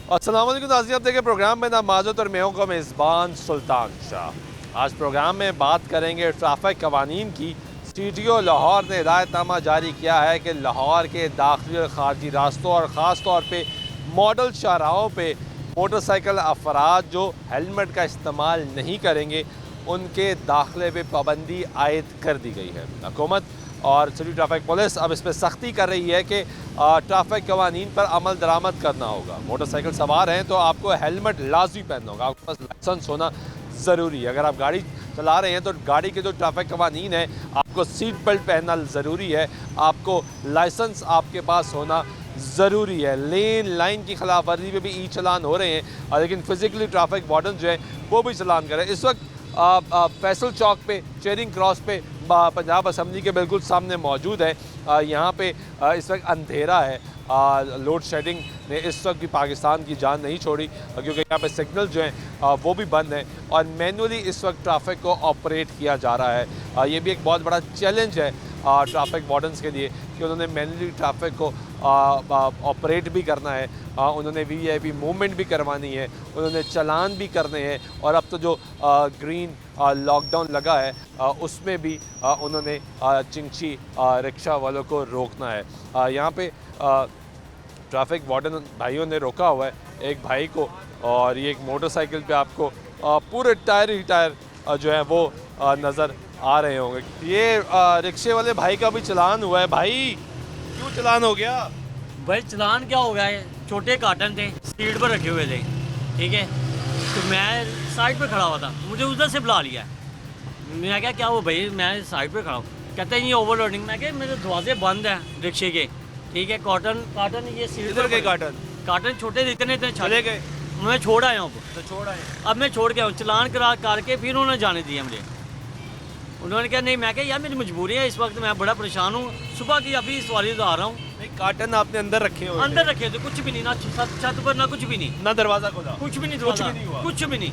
अस्सलाम वालेकुम नाज़रीन, आप देखें प्रोग्राम में नामाज़त और मैं हूं मेज़बान सुल्तान शाह। आज प्रोग्राम में बात करेंगे ट्रैफिक कवानीन की। स्टीडियो लाहौर ने हिदायतनामा जारी किया है कि लाहौर के दाखिली और ख़ारजी रास्तों और ख़ास तौर पे मॉडल शाहराहों पे मोटरसाइकिल अफराद जो हेलमेट का इस्तेमाल नहीं करेंगे उनके दाखिले पे पाबंदी आयद कर दी गई है। हुकूमत और सिटी ट्रैफिक पुलिस अब इस पर सख्ती कर रही है कि ट्रैफिक कवानीन पर अमल दरामद करना होगा। मोटरसाइकिल सवार हैं तो आपको हेलमेट लाजमी पहनना होगा, आपके पास लाइसेंस होना ज़रूरी है। अगर आप गाड़ी चला रहे हैं तो गाड़ी के जो ट्रैफिक कवानीन है आपको सीट बेल्ट पहनना ज़रूरी है, आपको लाइसेंस आपके पास होना ज़रूरी है। लेन लाइन की खिलाफ वर्जी पे भी ई चलान हो रहे हैं, लेकिन फिज़िकली ट्रैफिक वार्डन जो है वो भी चलान करें। इस वक्त फैसल चौक पे चेरिंग क्रॉस पे पंजाब असम्बली के बिल्कुल सामने मौजूद है। यहाँ पे इस वक्त अंधेरा है। लोड शेडिंग ने इस वक्त भी पाकिस्तान की जान नहीं छोड़ी, क्योंकि यहाँ पे सिग्नल जो हैं वो भी बंद हैं और मैनुअली इस वक्त ट्रैफिक को ऑपरेट किया जा रहा है। ये भी एक बहुत बड़ा चैलेंज है ट्रैफिक वार्डन्स के लिए कि उन्होंने मैनुअली ट्रैफिक को ऑपरेट भी करना है, उन्होंने वीआईपी मूवमेंट भी करवानी है, उन्होंने चालान भी करने हैं और अब तो जो ग्रीन लॉकडाउन लगा है उसमें भी उन्होंने चिंची रिक्शा वालों को रोकना है। यहाँ पे ट्रैफिक वार्डन भाइयों ने रोका हुआ है एक भाई को, और ये एक मोटरसाइकिल पे आपको पूरे टायर ही टायर जो है वो नज़र आ रहे होंगे। ये रिक्शे वाले भाई का भी चालान हुआ है। भाई क्यों चालान हो गया? भाई चलान क्या हो गया है, छोटे कार्टन थे स्पीड पर रखे हुए थे, ठीक है, तो मैं साइड पे खड़ा हुआ था, मुझे उधर से बुला लिया। मैं क्या वो भाई मैं साइड पे खड़ा हूँ, कहते हैं ये ओवरलोडिंग। मैं क्या मेरे दरवाजे बंद हैं रिक्शे के, ठीक है, कार्टन ये सीट इधर के कार्टन छोटे इतने चले गए, मैं छोड़ आया हूँ। तो छोड़ आए। अब मैं छोड़ गया हूँ, चलान करा करके फिर उन्होंने जाने दिया मुझे। उन्होंने कहा नहीं, मैं क्या यार मेरी मजबूरी है, इस वक्त मैं बड़ा परेशान हूँ, सुबह की अभी सवारी तो आ रहा हूँ। कार्टन आपने अंदर रखे हुए? अंदर रखे थे, कुछ भी नहीं, ना छत पर ना कुछ भी नहीं, ना दरवाजा खोला, कुछ भी नहीं, कुछ भी नहीं हुआ, कुछ भी नहीं।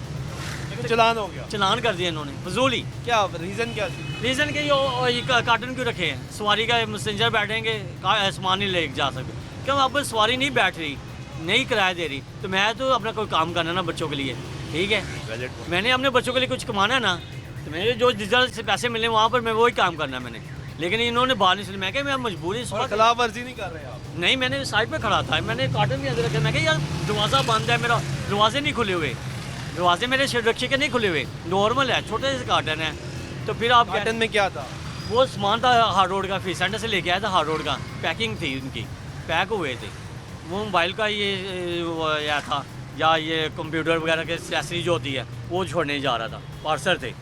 लेकिन चलान हो गया। चलान कर दिया इन्होंने फजूली। क्या रीज़न क्या थी? रीज़न के ये कार्टन क्यों रखे हैं, सवारी का मैसेंजर बैठेंगे सामान नहीं ले जा सकते, क्यों अब सवारी नहीं बैठ रही, नहीं किराया दे रही, तो मैं तो अपना कोई काम करना ना बच्चों के लिए, ठीक है, मैंने अपने बच्चों के लिए कुछ कमाना है ना, तो मेरे जो रिजल्ट से पैसे मिले वहाँ पर मैं वही काम करना मैंने। लेकिन इन्होंने बाहर नहीं, मैं क्या मैं मजबूरी खिलाफ वर्जी नहीं कर रहे आप? नहीं, मैंने साइड पे खड़ा था, मैंने कार्टन भी अंदर रखे, मैं क्या यार दरवाज़ा बंद है मेरा, दरवाजे नहीं खुले हुए, दरवाजे मेरे रिक्शे के नहीं खुले हुए, नॉर्मल है, छोटे से कार्टन है। तो फिर आप कार्टन में क्या था? वो सामान था हार्ड रोड का, फिर सेंटर से लेके आया था, हार्ड रोड का पैकिंग थी उनकी, पैक हुए थे, वो मोबाइल का ये या था या ये कंप्यूटर वगैरह के एक्सेसरी जो होती है वो छोड़ने जा रहा था, पार्सल थे।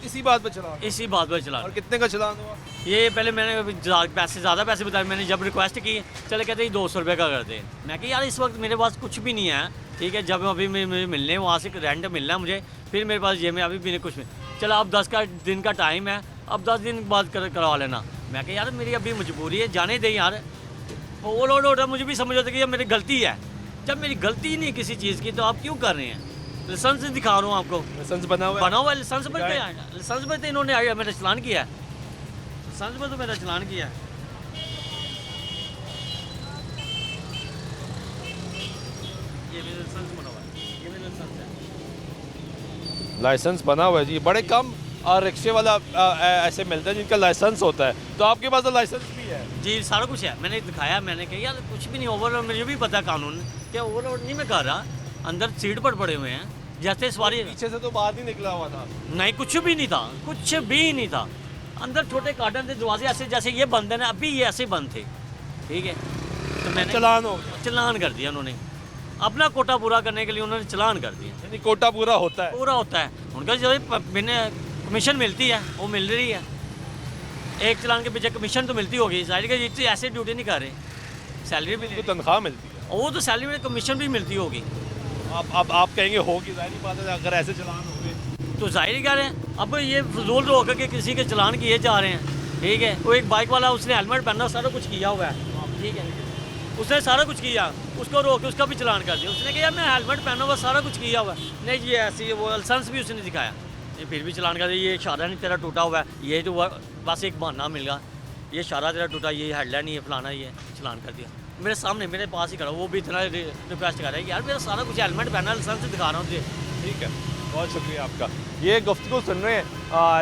इसी बात पर चला? इसी बात पर चला। और कितने का चलान हुआ? ये पहले मैंने ज़्यादा पैसे बताए, मैंने जब रिक्वेस्ट की चले कहते हैं 200 रुपये का कर दे। मैं कि यार इस वक्त मेरे पास कुछ भी नहीं है, ठीक है, जब अभी मुझे मिलने वहाँ से रेंट मिलना है मुझे, फिर मेरे पास ये में अभी भी नहीं कुछ नहीं, चला अब 10 दिन का टाइम है, अब 10 दिन बाद करवा लेना। मैं कि यार मेरी अभी मजबूरी है, जाने दें यार, ओवरलोड हो रहा है, मुझे भी समझ आता कि ये मेरी गलती है, जब मेरी गलती ही नहीं किसी चीज़ की तो आप क्यों कर रहे हैं? लाइसेंस दिखा रहा हूँ आपको, लाइसेंस बना हुआ है लाइसेंस पर, लाइसेंस पर तो इन्होंने आया मेरा चलान किया है, लाइसेंस पर तो मेरा चलान किया है। ये मेरा लाइसेंस बना हुआ है, ये मेरा लाइसेंस है, लाइसेंस बना हुआ है जी। बड़े कम और रिक्शे वाला ऐसे मिलते हैं जिनका लाइसेंस होता है, तो आपके पास तो लाइसेंस भी है? जी सारा कुछ है, मैंने दिखाया, मैंने कहा यार कुछ भी नहीं ओवरलोड, मुझे भी पता कानून क्या ओवरलोड नहीं मैं कर रहा, अंदर सीट पर पड़े हुए हैं जैसे सवारी, पीछे से तो बाहर नहीं निकला हुआ था? नहीं कुछ भी नहीं था, कुछ भी नहीं था, अंदर छोटे कार्टन थे, दरवाजे ऐसे जैसे ये बंद है ना, अभी ये ऐसे बंद थे, ठीक है, तो मैंने चलान हो गया? चलान कर दिया उन्होंने, अपना कोटा पूरा करने के लिए उन्होंने चलान कर दिया। यानी कोटा पूरा होता है? पूरा होता है उनका, जो मैंने कमीशन मिलती है वो मिल रही है, एक चलान के पीछे कमीशन तो मिलती होगी, जाहिर है ये ऐसे ड्यूटी नहीं कर रहे, सैलरी भी तनख्वाह मिलती है, वो तो सैलरी में कमीशन भी मिलती होगी। अब आप कहेंगे होगी, जाहिर बात है, अगर ऐसे चलान हो गए तो जाहिर कह रहे हैं, अब ये फजूल रोक के किसी के चलान किए जा रहे हैं, ठीक है, वो एक बाइक वाला उसने हेलमेट पहना, सारा कुछ किया हुआ है, ठीक है, उसने सारा कुछ किया, उसको रोक के उसका भी चलान कर दिया, उसने कहा मैं हेलमेट पहना हुआ, सारा कुछ किया हुआ है, नहीं ये ऐसी वो लाइसेंस भी उसने दिखाया, ये फिर भी चलान कर दिया, ये इशारा नहीं तेरा टूटा हुआ है, ये तो बस एक बहाना मिल गया, ये इशारा तेरा टूटा, ये हेडलाइन नहीं है, फलाना, ये चलान कर दिया मेरे सामने, मेरे पास ही खड़ा, वो भी इतना रिक्वेस्ट कर रहा है कि यार मेरा सारा कुछ हेलमेट पहना, लाइसेंस दिखा रहा हूँ तुझे। ठीक है, बहुत शुक्रिया आपका। ये गुफ्तगू सुन रहे हैं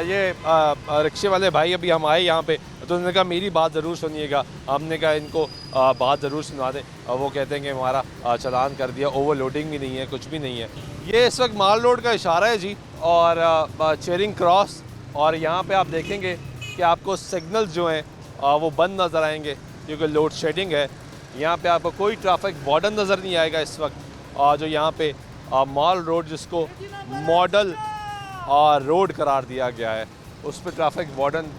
ये रिक्शे वाले भाई, अभी हम आए यहाँ पे तो उन्होंने कहा मेरी बात ज़रूर सुनिएगा। हमने कहा इनको बात ज़रूर सुना दें। वो कहते हैं कि हमारा चालान कर दिया, ओवरलोडिंग भी नहीं है, कुछ भी नहीं है। ये इस वक्त माल रोड का इशारा है जी, और चेरिंग क्रॉस, और यहाँ पे आप देखेंगे कि आपको सिग्नल्स जो हैं वो बंद नज़र आएंगे क्योंकि लोड शेडिंग है। यहाँ पे आपको कोई ट्रैफिक वार्डन नज़र नहीं आएगा इस वक्त। जो यहाँ पे माल रोड जिसको मॉडल रोड करार दिया गया है, उस पर ट्रैफिक वार्डन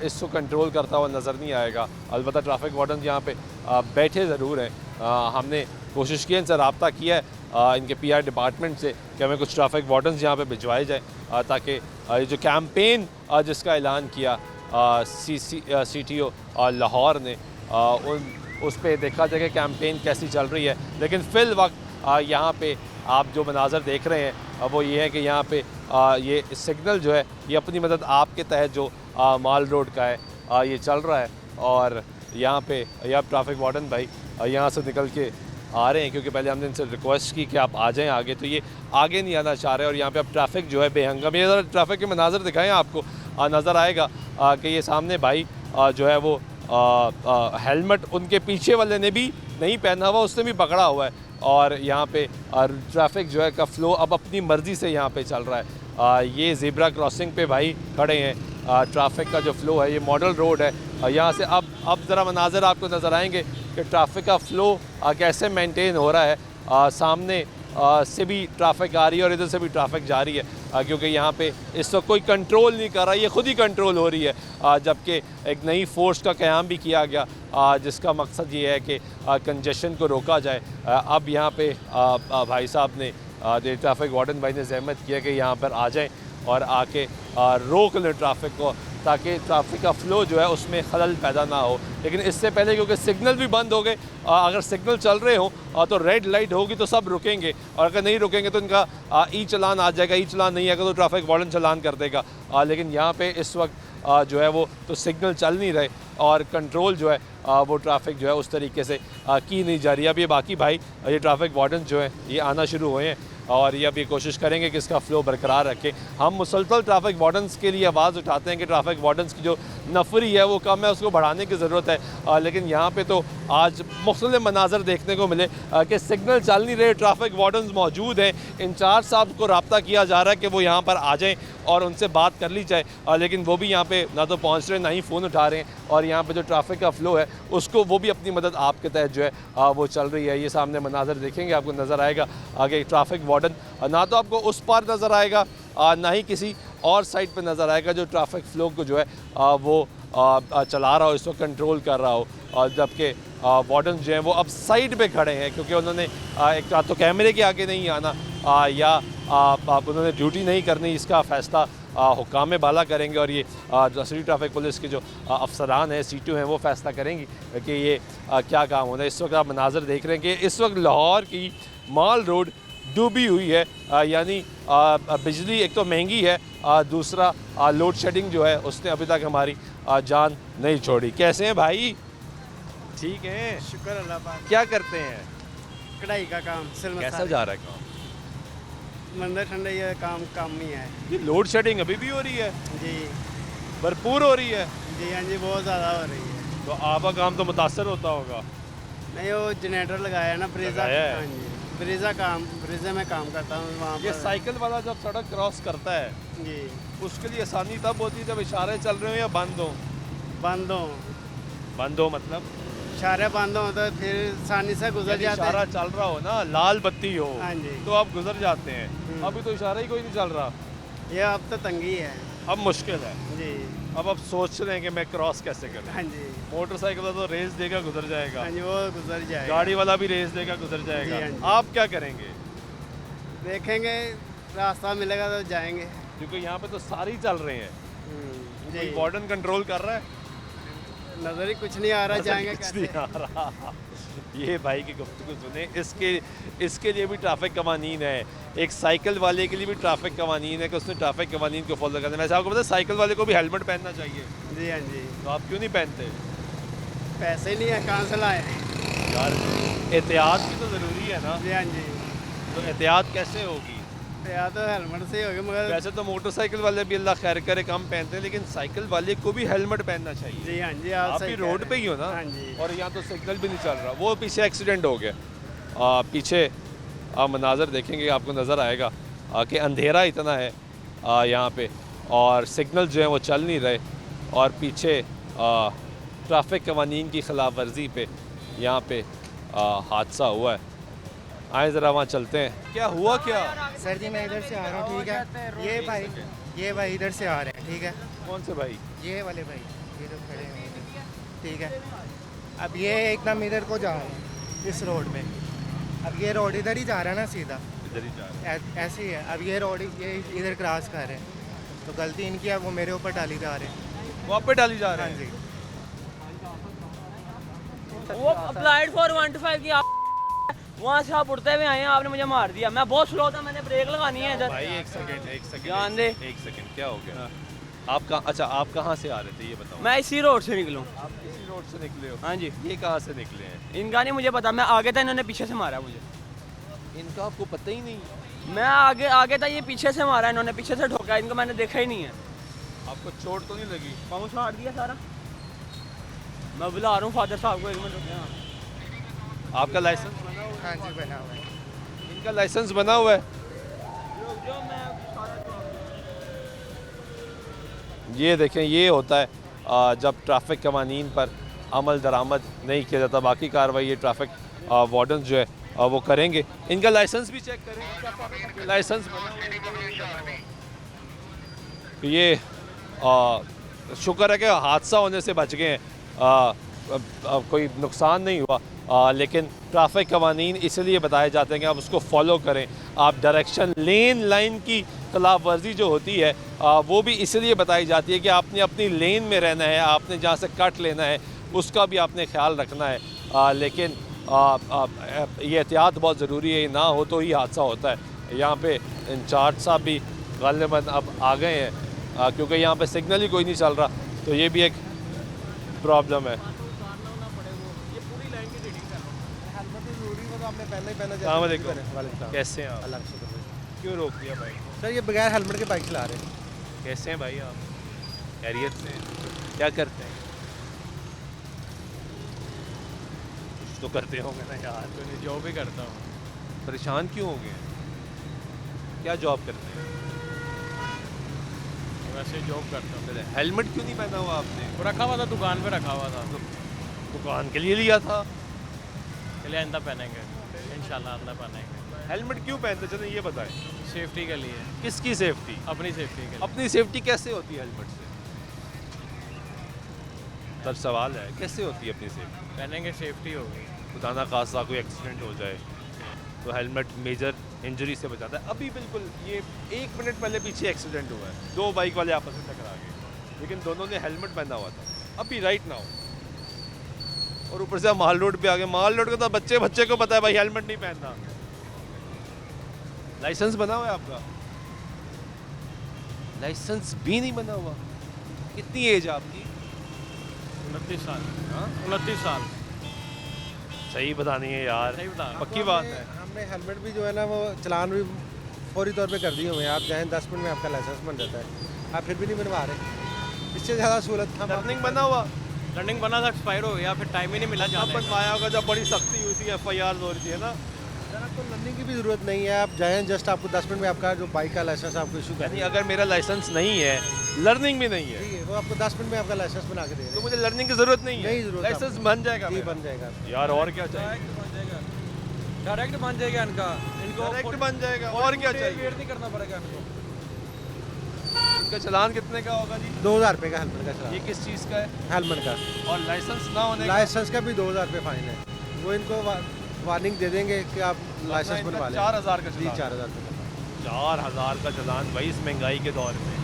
इसको कंट्रोल करता हुआ नज़र नहीं आएगा। अलबत्ता ट्रैफिक वार्डन यहाँ पे बैठे ज़रूर हैं। हमने कोशिश की है, इनसे रब्ता किया है इनके PR डिपार्टमेंट से कि हमें कुछ ट्रैफिक वार्डन्स यहाँ पे भिजवाए जाए ताकि ये जो कैंपेन जिसका ऐलान किया CTO लाहौर ने उस पर देखा जाए कि कैंपेन कैसी चल रही है। लेकिन फ़िल वक्त यहाँ पे आप जो मनाज़र देख रहे हैं वो ये है कि यहाँ पे ये सिग्नल जो है ये अपनी मदद आपके तहत जो माल रोड का है ये चल रहा है। और यहाँ पे आप ट्रैफिक वार्डन भाई यहाँ से निकल के आ रहे हैं क्योंकि पहले हमने इनसे रिक्वेस्ट की कि आप आ जाएं आगे, तो ये आगे नहीं आना चाह रहे। और यहाँ पे अब ट्रैफिक जो है बेहंगम, ये ज़रा ट्रैफिक के मनाज़र दिखाएं, आपको नज़र आएगा कि ये सामने भाई जो है वो हेलमेट उनके पीछे वाले ने भी नहीं पहना हुआ, उसने भी पकड़ा हुआ है। और यहाँ पे ट्रैफिक जो है का फ़्लो अब अपनी मर्ज़ी से यहाँ पे चल रहा है। ये ज़ेब्रा क्रॉसिंग पे भाई खड़े हैं। ट्रैफिक का जो फ़्लो है, ये मॉडल रोड है, यहाँ से अब ज़रा मनाज़र आपको नज़र आएंगे कि ट्रैफिक का फ़्लो कैसे मेंटेन हो रहा है। सामने से भी ट्रैफिक आ रही है और इधर से भी ट्रैफिक जा रही है क्योंकि यहाँ पे इस वक्त कोई कंट्रोल नहीं कर रहा, ये ख़ुद ही कंट्रोल हो रही है। जबकि एक नई फ़ोर्स का क़याम भी किया गया जिसका मकसद ये है कि कंजेशन को रोका जाए। अब यहाँ पे भाई साहब ने ट्रैफिक वार्डन भाई ने ज़हमत किया कि यहाँ पर आ जाएँ और आके रोक लें ट्रैफिक को, ताकि ट्रैफिक का फ़्लो जो है उसमें खलल पैदा ना हो। लेकिन इससे पहले क्योंकि सिग्नल भी बंद हो गए, अगर सिग्नल चल रहे हों तो रेड लाइट होगी तो सब रुकेंगे, और अगर नहीं रुकेंगे तो इनका ई चलान आ जाएगा। ई चलान नहीं आएगा तो ट्रैफिक वार्डन चलान कर देगा। लेकिन यहाँ पे इस वक्त जो है वो तो सिग्नल चल नहीं रहे और कंट्रोल जो है वो ट्रैफिक जो है उस तरीके से की नहीं जा रही। अब ये बाकी भाई ये ट्रैफिक वार्डन जो है ये आना शुरू हुए हैं और ये अब ये कोशिश करेंगे कि इसका फ़्लो बरकरार रखें। हम मुसलसल ट्रैफिक वार्डन्स के लिए आवाज़ उठाते हैं कि ट्रैफिक वार्डन्स की जो नफरी है वो कम है, उसको बढ़ाने की ज़रूरत है। लेकिन यहाँ पे तो आज मुख्तलिफ मनाज़र देखने को मिले कि सिग्नल चल नहीं रहे, ट्रैफिक वार्डन्स मौजूद हैं। इंचार्ज साहब को रब्ता किया जा रहा है कि वो यहाँ पर आ जाएँ और उनसे बात कर ली जाए, लेकिन वो भी यहाँ पे ना तो पहुँच रहे, ना ही फ़ोन उठा रहे हैं। और यहाँ पे जो ट्रैफिक का फ़्लो है उसको वो भी अपनी मदद आपके तहत जो है वो चल रही है। ये सामने मनाज़र देखेंगे आपको नज़र आएगा आगे ट्रैफिक वार्डन ना तो आपको उस पार नज़र आएगा ना ही किसी और साइड पे नज़र आएगा जो ट्रैफिक फ़्लो को जो है वो चला रहा हो, इसको कंट्रोल कर रहा हो। जबकि वार्डन जो हैं वो अब साइड पे खड़े हैं क्योंकि उन्होंने एक तो कैमरे के आगे नहीं आना या उन्होंने ड्यूटी नहीं करनी, इसका फ़ैसला हुकाम बाला करेंगे। और ये सिटी ट्रैफिक पुलिस के जो अफसरान हैं CTO हैं वो फ़ैसला करेंगी कि ये क्या काम होना है। इस वक्त आप मनाज़र देख रहे हैं कि इस वक्त लाहौर की माल रोड डूबी हुई है, यानी बिजली एक तो महंगी है, दूसरा लोड शेडिंग जो है उसने अभी तक हमारी जान नहीं छोड़ी। कैसे हैं भाई? ठीक है, शुक्र अल्लाह पाक। क्या करते हैं? कढ़ाई का काम कैसा जा रहा है काम? मंदिर ठंडा ये काम ही है ये लोड शेडिंग अभी भी हो रही है, जी भरपूर हो रही है। जी हाँ जी, बहुत ज़्यादा हो रही है। तो आपका काम तो मुतासर होता होगा। नहीं, वो जनरेटर लगाया है ना, ब्रेजा। लगाया है? हाँ जी, ब्रेजा में काम करता हूँ वहाँ ये पर। साइकिल वाला जब सड़क क्रॉस करता है जी, उसके लिए आसानी तब होती है जब इशारे चल रहे हो या बंद हो। बंद हो, बंद हो मतलब इशारे बंद हो तो फिर आसानी से गुजर यदि जाते इशारा हैं। चल रहा हो ना, लाल बत्ती हो, हाँ जी। तो आप गुजर जाते हैं। अभी तो इशारा ही कोई नहीं चल रहा, ये अब तो तंगी है अब मुश्किल है। जी। अब सोच रहे हैं कि मैं क्रॉस कैसे करूं। हाँ जी, मोटरसाइकिल वाला तो रेस देगा गुजर जाएगा, हाँ जी, वो गुजर जाएगा। गाड़ी वाला भी रेस देगा गुजर जाएगा। जी, हाँ जी। आप क्या करेंगे? देखेंगे, रास्ता मिलेगा तो जाएंगे। क्योंकि यहाँ पे तो सारे ही चल रहे हैं। कोई जी, वार्डन कंट्रोल कर रहा है? नज़र ही कुछ नहीं आ रहा, जाएंगे कुछ कैसे? नहीं आ रहा। ये भाई की गुफ्तगू सुने, इसके लिए भी ट्रैफिक कवानीन है, एक साइकिल वाले के लिए भी ट्रैफिक कवानीन है कि उसने ट्रैफिक कवानीन को फॉलो करना है। वैसे आपको पता है साइकिल वाले को भी हेलमेट पहनना चाहिए, जी हाँ जी। तो आप क्यों नहीं पहनते? पैसे नहीं है, कहाँ से लाए? यार एहतियात भी तो ज़रूरी है ना, जी हाँ जी। तो एहतियात कैसे होगी? या तो हेलमेट से ही होगा, मगर वैसे तो मोटरसाइकिल वाले भी अल्लाह खैर करे कम पहनते हैं, लेकिन साइकिल वाले को भी हेलमेट पहनना चाहिए। जी हाँ जी। आप सही भी कह रोड रहे पे ही हो हैं। ना, हाँ जी। और यहाँ तो सिग्नल भी नहीं चल रहा। वो पीछे एक्सीडेंट हो गया, पीछे आप मनाजर देखेंगे आपको नज़र आएगा कि अंधेरा इतना है यहाँ पे, और सिग्नल जो है वो चल नहीं रहे, और पीछे ट्रैफिक कवानीन की खिलाफ वर्जी पे यहाँ पे हादसा हुआ है। आए ज़रा वहाँ चलते हैं, क्या हुआ क्या? सर जी मैं इधर से आ रहा हूँ, ठीक है। ये भाई इधर से आ रहे हैं, ठीक है। कौन से भाई? ये वाले भाई, ये जो खड़े हैं इधर, ठीक है। अब ये एकदम इधर को जा रहे हैं इस रोड में। अब ये रोड इधर ही जा रहा है ना सीधा, इधर ही जा रहे हैं। ऐसे ही है। अब ये रोड ये इधर क्रॉस कर रहे हैं, तो गलती इनकी है, वो मेरे ऊपर डाली जा रहे हैं। वो आप पे डाली जा रहे हाँ हैं? जी। वो अप्लाइड फॉर 125 की आप वहाँ से आप उड़ते हुए आए हैं, आपने मुझे मार दिया। मैं बहुत स्लो था, मैंने ब्रेक लगानी है इधर। भाई एक सेकंड जान दे। एक सेकंड, क्या हो गया? आप कहाँ, अच्छा आप कहाँ से आ रहे थे ये बताओ? मैं इसी रोड से निकलूँ। आप इसी रोड से निकले हो? हाँ जी। ये कहाँ से निकले हैं? इनका नहीं मुझे पता, मैं आगे था, इन्होंने पीछे से मारा मुझे। इनका आपको पता ही नहीं? मैं आगे था, ये पीछे से मारा, इन्होंने पीछे से ठोका, इनको मैंने देखा ही नहीं है। आपको चोट तो नहीं लगी? पाँव फाड़ दिया सारा। मैं बुला रहा हूँ फादर साहब को, 1 मिनट रुकिए। हाँ। आपका लाइसेंस बना हुआ हाँ जी बना हुआ है। है? इनका लाइसेंस बना हुआ है? ये देखें, ये होता है जब ट्रैफिक कवानीन पर अमल दरामद नहीं किया जाता। बाकी कार्रवाई ये ट्रैफिक वार्डन जो है वो करेंगे। इनका लाइसेंस भी चेक करेंगे, लाइसेंस बना हुआ है। ये शुक्र है कि हादसा होने से बच गए हैं, कोई नुकसान नहीं हुआ, लेकिन ट्रैफिक कवानीन इसलिए बताए जाते हैं कि आप उसको फॉलो करें। आप डायरेक्शन लेन लाइन की खिलाफ वर्जी जो होती है वो भी इसलिए बताई जाती है कि आपने अपनी लेन में रहना है, आपने जहाँ से कट लेना है उसका भी आपने ख्याल रखना है। लेकिन ये एहतियात बहुत ज़रूरी है, ना हो तो ही हादसा होता है। यहाँ पे इंचार्ज साहब भी गालिबन अब आ गए हैं, क्योंकि यहाँ पे सिग्नल ही कोई नहीं चल रहा, तो ये भी एक प्रॉब्लम है। अस्सलाम वालेकुम, कैसे हैं आप? क्यों रोक दिया भाई? सर ये बगैर हेलमेट के बाइक चला रहे हैं। कैसे हैं भाई आप? खैरियत से? क्या करते हैं? कुछ तो करते होंगे ना यार। जॉब भी करता हूँ। परेशान क्यों हो गए? क्या जॉब करते हैं? वैसे जॉब करता हूँ। पहले हेलमेट क्यों नहीं पहना हुआ आपने? वो रखा हुआ था, दुकान पे रखा हुआ था। दुकान के लिए लिया था। चलिए आइंदा पहनेंगे, इंशाल्लाह आइंदा पहनेंगे। हेलमेट क्यों पहनते, चलो ये बताएं। सेफ्टी के लिए, किसकी सेफ्टी? अपनी सेफ्टी के लिए। अपनी सेफ्टी कैसे होती है हेलमेट से? तब सवाल है कैसे होती है अपनी सेफ्टी? पहनेंगे, सेफ्टी होगी। खुदा ना खासा कोई एक्सीडेंट हो जाए तो हेलमेट मेजर इंजरी से बचाता है। अभी बिल्कुल ये 1 मिनट पहले पीछे एक्सीडेंट हुआ है, 2 बाइक वाले आपस में टकरा गए, लेकिन दोनों ने हेलमेट पहना हुआ था। अभी राइट नाउ, और ऊपर से माल रोड पे आ गए। माल रोड को तो बच्चे को पता है भाई हेलमेट नहीं पहनना। लाइसेंस बना हुआ है आपका? लाइसेंस भी नहीं बना हुआ। कितनी एज आपकी? 29 साल। हाँ 29 साल। सही बतानी है यार, सही बता। पक्की बात है। हमने हेलमेट भी जो है ना वो चलान भी फौरी तौर पे कर दिए हुए हैं। आप चाहें 10 मिनट में आपका लाइसेंस बन जाता है, आप फिर भी नहीं बनवा रहे। इससे ज़्यादा सहूलत हम टर्निंग बना हुआ? रनिंग बना था, एक्सपायर हो गया, फिर टाइम ही नहीं मिला जब जाने का। बनवाया होगा जब बड़ी सख्ती हुई थी, FIR हो रही थी, है ना? सर आपको लर्निंग की भी ज़रूरत नहीं है। आप जाएँ, जस्ट आपको 10 मिनट में आपका जो बाइक का लाइसेंस आपको इशू कर यानी अगर मेरा लाइसेंस नहीं है, लर्निंग भी नहीं है, ठीक है, वो आपको 10 मिनट में आपका लाइसेंस बना के दे तो देंगे। मुझे लर्निंग की जरूरत नहीं है। नहीं ज़रूरत लाइसेंस आपको। बन जाएगा जी मेरा। बन जाएगा। यार और क्या चाहिए? डायरेक्ट बन जाएगा इनका। डायरेक्ट बन जाएगा, और क्या चाहिए? नहीं करना पड़ेगा इनको। इनका चालान कितने का होगा जी? 2000 रुपये का हेलमेट का ये चलान, किस चीज़ का है? हेलमेट का। और लाइसेंस ना होने का? लाइसेंस का भी 2000 रुपये फाइन है। वो इनको वार्निंग दे देंगे कि आप लाइसेंस बनवा लें। 4000 का जी चालान। 4000 रुपये। 4000 का चालान भाई इस महंगाई के दौर में।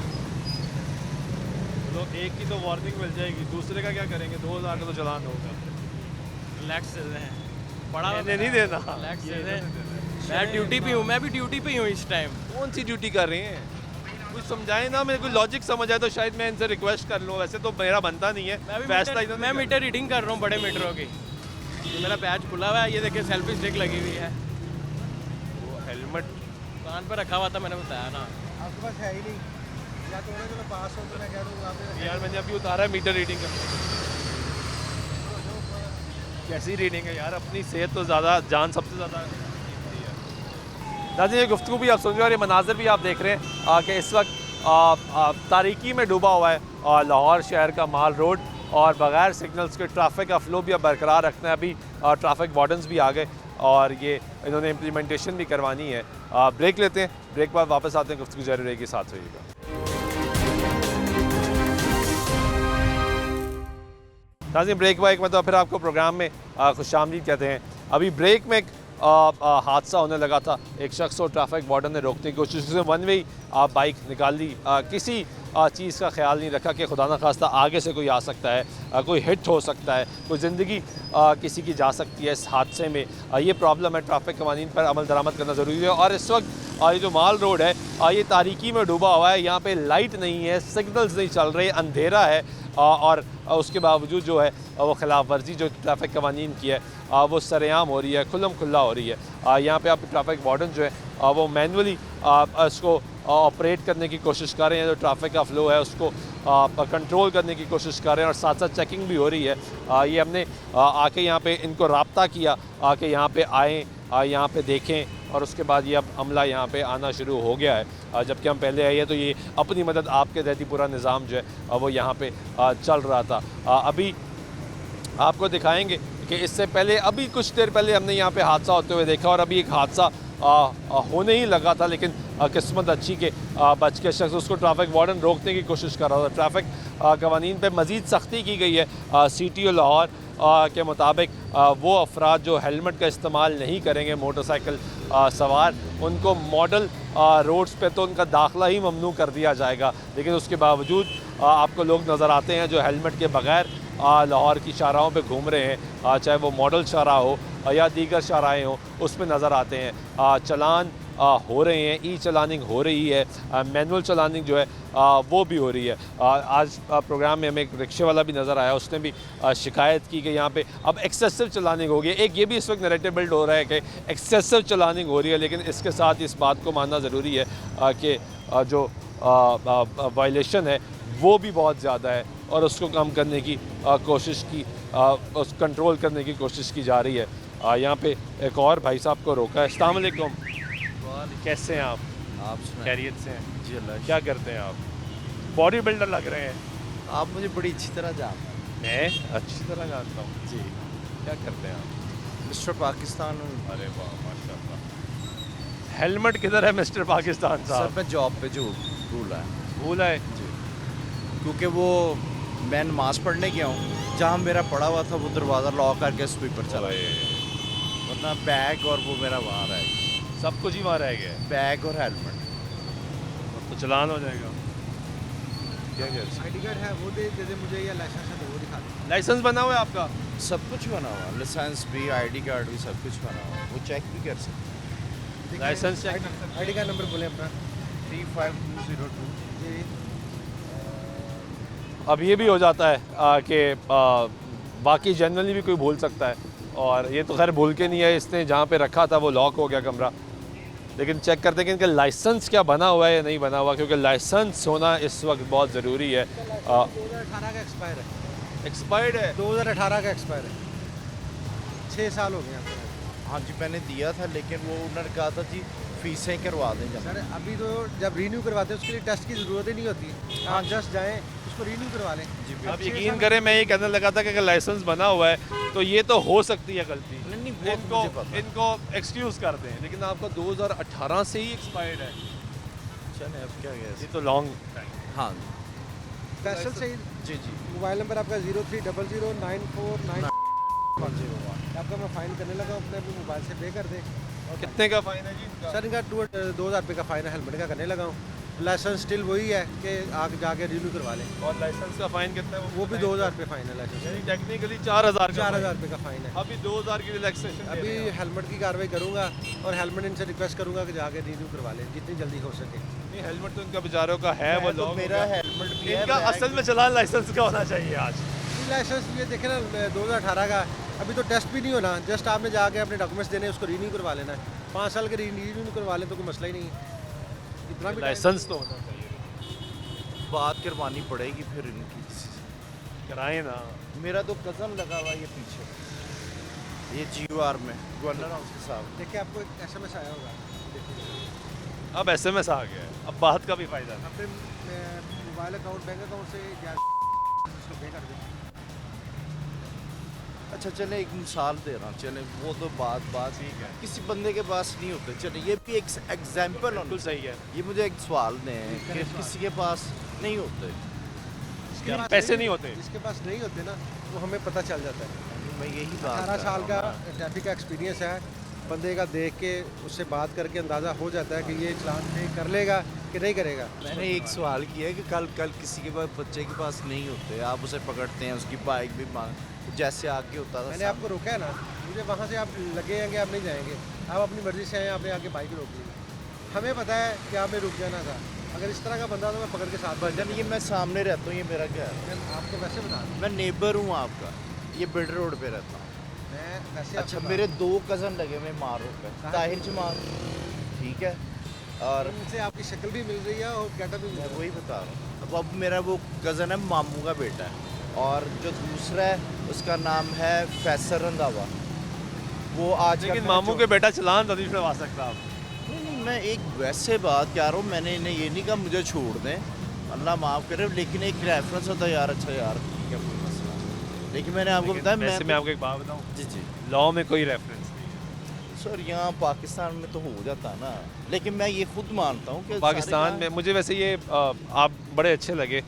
तो एक की तो वार्निंग मिल जाएगी, दूसरे का क्या करेंगे? 2000 का तो चलान होगा। रिलैक्स चल रहे हैं, पड़ा मैंने नहीं देना। रिलैक्स चल रहे हैं। मैं ड्यूटी पे हूँ, मैं भी ड्यूटी पे ही हूँ इस टाइम। कौन सी ड्यूटी कर रहे हैं? कुछ समझाएं ना, मेरे को लॉजिक समझ आए तो शायद मैं इनसे रिक्वेस्ट कर लूँ। वैसे तो मेरा बनता नहीं है, फैसला इन्होंने मैं किया। मीटर रीडिंग कर रहा हूँ बड़े मीटरों की। ये मेरा बैच खुला हुआ है, ये देखिए सेल्फी स्टिक लगी हुई है। वो हेलमेट दुकान पर रखा हुआ था, मैंने बताया ना। आपके पास है ही नहीं, या तो उन्हें चलो पास हो तो मैं कह दूँगा आप यार मैंने अभी उतारा है मीटर रीडिंग का। कैसी रीडिंग है यार? अपनी सेहत तो ज़्यादा, जान सबसे ज़्यादा नाज़रीन, ये गुफ्तगू भी आप सुन रहे हैं और ये मनाज़र भी आप देख रहे हैं कि इस वक्त तारीकी में डूबा हुआ है लाहौर शहर का माल रोड, और बग़ैर सिग्नल्स के ट्रैफिक का फ़्लो भी अब बरकरार रखना है। अभी ट्रैफिक वार्डन्स भी आ गए और ये इन्होंने इम्प्लीमेंटेशन भी करवानी है। ब्रेक लेते हैं, ब्रेक बाद वापस आते हैं, गुफ्तगू जारी रहेगी, साथ रहिएगा। नाज़रीन, ब्रेक बाइक में तो फिर आपको प्रोग्राम में खुशामदीद कहते हैं। अभी ब्रेक में एक हादसा होने लगा था। एक शख्स को ट्रैफिक वार्डन ने रोकने की कोशिश की, वन वे आप बाइक निकाल ली, किसी चीज़ का ख्याल नहीं रखा कि खुदा न खास्ता आगे से कोई आ सकता है, कोई हिट हो सकता है, कोई ज़िंदगी किसी की जा सकती है इस हादसे में। ये प्रॉब्लम है, ट्रैफिक कवानीन पर अमल दरामद करना ज़रूरी है। और इस वक्त ये जो माल रोड है ये तारीकी में डूबा हुआ है, यहाँ पे लाइट नहीं है, सिग्नल्स नहीं चल रहे, अंधेरा है, और उसके बावजूद जो है वो खिलाफ वर्जी जो ट्रैफिक कवानीन की है वो सरेआम हो रही है, खुल्लम खुल्ला हो रही है। यहाँ पे आप ट्रैफिक वार्डन जो है वो मैनुअली इसको ऑपरेट करने की कोशिश कर रहे हैं, जो ट्रैफिक का फ़्लो है उसको कंट्रोल करने की कोशिश कर रहे हैं, और साथ साथ चेकिंग भी हो रही है। ये हमने आके यहाँ पे इनको राब्ता किया कि यहाँ पे आएँ, यहाँ पे देखें, और उसके बाद ये अब अमला यहाँ पे आना शुरू हो गया है। जबकि हम पहले आए हैं तो ये अपनी मदद आपके तहत ही पूरा निज़ाम जो है वो यहाँ पे चल रहा था। अभी आपको दिखाएंगे कि इससे पहले, अभी कुछ देर पहले हमने यहाँ पे हादसा होते हुए देखा, और अभी एक हादसा होने ही लगा था, लेकिन किस्मत अच्छी के बच के शख्स उसको ट्रैफिक वार्डन रोकने की कोशिश कर रहा था। ट्रैफिक कवानीन पे मज़ीद सख्ती की गई है। CTO लाहौर के मुताबिक वो अफराद जो हेलमेट का इस्तेमाल नहीं करेंगे, मोटरसाइकिल सवार, उनको मॉडल रोड्स पे तो उनका दाखिला ही ममनू कर दिया जाएगा। लेकिन उसके बावजूद आपको लोग नज़र आते हैं जो हेलमेट के बगैर लाहौर की शाहराहों पे घूम रहे हैं, चाहे वो मॉडल शाहराह हो या दीगर शाहराहें हों, उस पर नज़र आते हैं। चलान हो रहे हैं, ई चलानिंग हो रही है, मैनुअल चलानिंग जो है वो भी हो रही है। आज प्रोग्राम में हमें एक रिक्शे वाला भी नज़र आया, उसने भी शिकायत की कि यहाँ पे अब एक्सेसिव चलानिंग हो गई है। एक ये भी इस वक्त नैरेटिव बिल्ड हो रहा है कि एक्सेसिव चलानिंग हो रही है, लेकिन इसके साथ इस बात को मानना ज़रूरी है कि जो वायलेशन है वो भी बहुत ज़्यादा है, और उसको कम करने की कोशिश की, उस कंट्रोल करने की कोशिश की जा रही है। यहाँ पे एक और भाई साहब को रोका है। अस्सलाम वालेकुम, कैसे हैं आप? खैरियत से हैं जी? अल्लाह, क्या करते हैं आप? बॉडी बिल्डर लग रहे हैं। आप मुझे बड़ी अच्छी तरह जानते हैं। मैं अच्छी तरह जानता हूँ जी। क्या करते हैं आप? मिस्टर पाकिस्तान हूँ। अरे वाह, माशाल्लाह। हेलमेट किधर है मिस्टर पाकिस्तान सर साहब? मैं जॉब पे जो भूला है भूला है जी, क्योंकि वो मैं नमाज़ पढ़ने गया हूँ, जहाँ मेरा पड़ा हुआ था वो दरवाज़ा लॉक करके स्वीपर चला गया, वरना बैग और वो मेरा वहाँ रह गया। सब कुछ ही वहाँ रह गया है, बैग और हेलमेट। तो चलान हो जाएगा। क्या कह रहे? ID कार्ड है वो दे दे मुझे, या लाइसेंस है तो वो दिखा दे। लाइसेंस बना हुआ है आपका? सब कुछ बना हुआ, लाइसेंस भी, ID कार्ड भी, सब कुछ बना हुआ, वो चेक भी कर सकते। लाइसेंस चेक कर सकते ID कार्ड नंबर बोले अपना। 35202। जी। अब ये भी हो जाता है कि बाकी जनरली भी कोई भूल सकता है, और ये तो खैर भूल के नहीं है, इसने जहाँ पे रखा था वो लॉक हो गया कमरा। लेकिन चेक करते हैं कि इनका लाइसेंस क्या बना हुआ है या नहीं बना हुआ, क्योंकि लाइसेंस होना इस वक्त बहुत ज़रूरी है। 2018 का एक्सपायर है। एक्सपायर्ड है? 2018 का एक्सपायर है, 6 साल हो गए हैं। हाँ जी, मैंने दिया था, लेकिन वो उन्होंने कहा था जी फीसें करवा दें जब। सर अभी तो जब रीन्यू करवाते हैं उसके लिए टेस्ट की ज़रूरत ही नहीं होती। हाँ, जस्ट जाएँ उसको रीन्यू करवा लें। जी आप यकीन करें, मैं ये कहने लगा था कि अगर लाइसेंस बना हुआ है तो ये तो हो सकती है गलती, नहीं, वो इनको मुझे पता है। इनको एक्सक्यूज़ कर दें, लेकिन आपका 2018 से ही एक्सपायर्ड है। चले अब क्या ये गया। तो लॉन्ग टाइम। हाँ स्पेशल से जी जी। मोबाइल नंबर आपका 03009491। 101। आपका मैं फ़ाइन करने लगा, अपने मोबाइल से पे कर दें। कितने का फाइन है जी इनका? सर इनका 2000 रुपये का फ़ाइन है, हेलमेट का करने लगा हूँ। लाइसेंस स्टिल वही है कि आगे जाके रिन्यू करवा लें। और लाइसेंस का फाइन कितना है? वो भी 2000 रुपये फ़ाइन है लाइसेंस। यानी टेक्निकली 4000 4000 रुपये का फ़ाइन है। अभी 2000 की रिलैक्सेशन अभी हेलमेट की कार्रवाई करूँगा और हेलमेट इनसे रिक्वेस्ट करूँगा कि जाके रिन्यू करवा लें जितनी जल्दी हो सके। नहीं, हेलमेट तो इनका बेचारों का है, वो लोग मेरा हेलमेट भी है, इनका बैग असल में चलान लाइसेंस का होना चाहिए आज। लाइसेंस ये देखें ना 2018 का, अभी तो टेस्ट भी नहीं होना, जस्ट आपने जाके अपने डॉक्यूमेंट्स देने उसको रिन्यू करवा लेना है। 5 साल के रिन्यू करवा लें तो कोई मसला ही नहीं है। इतना भी लाइसेंस तो होना चाहिए। बात करवानी पड़ेगी फिर इनकी। कराएं ना। मेरा तो कज़न लगा हुआ ये पीछे, ये GUR में गवर्नर हाउस के साथ। देखिए आपको एक SMS आया होगा, देखिए अब SMS आ गया है, अब बात का भी फायदा है। अपने मोबाइल अकाउंट बैंक अकाउंट से उसको पे कर दें। अच्छा चले एक मिसाल दे रहा हूँ, चले वो तो बात ठीक है, किसी बंदे के पास नहीं होते, चले ये भी एक एग्जाम्पल बिल्कुल सही है। ये मुझे एक सवाल ने कि किसी के पास नहीं होते, क्या पैसे नहीं होते? जिसके पास नहीं होते ना वो हमें पता चल जाता है। मैं यही बात 18 साल का कर रहा हूँ। ट्रैफिक का एक्सपीरियंस है, बंदे का देख के उससे बात करके अंदाज़ा हो जाता है कि ये चलान पे कर लेगा कि नहीं करेगा। मैंने एक सवाल किया कि कल किसी के पास बच्चे के पास नहीं होते, आप उसे पकड़ते हैं, उसकी बाइक भी मांग जैसे आगे होता था। मैंने आपको रोका है ना, मुझे वहाँ से आप लगे हैं कि आप नहीं जाएंगे, आप अपनी मर्ज़ी से आए, आपने आके बाइक रोक ली। हमें पता है कि आपने रुक जाना था, अगर इस तरह का बंदा तो मैं पकड़ के साथ भजन ये मैं सामने रहता हूँ, ये मेरा घर है, मैं आपको वैसे बता दूँ, मैं नेबर हूँ आपका, ये बिल्ड रोड पे रहता हूँ। मैं वैसे अच्छा मेरे 2 कज़न लगे हुए मार रोड पे, ताहिर जमाल, ठीक है, और मुझसे आपकी शक्ल भी मिल रही है और गेटअप भी मिल मैं रहा है। वही बता रहा हूँ। अब मेरा वो कज़न है, मामू का बेटा है, और जो दूसरा है उसका नाम है फैसल रंधावा। वो आज लेकिन मामू के बेटा चलान तो नहीं करवा सकता आप। नहीं, मैं एक वैसे बात कह रहा हूँ, मैंने इन्हें ये नहीं कहा मुझे छोड़ दें, अल्लाह माफ़ करे, लेकिन एक रेफरेंस होता है यार, अच्छा यार ठीक है कोई मसला नहीं। लेकिन मैंने आपको बताया, मैं आपको एक बात बताऊँ, जी जी लॉ में कोई रेफरेंस नहीं है। सर, यहाँ पाकिस्तान में तो हो जाता है ना, लेकिन मैं ये खुद मानता हूँ कि पाकिस्तान में मुझे वैसे ये आप बड़े अच्छे लगे,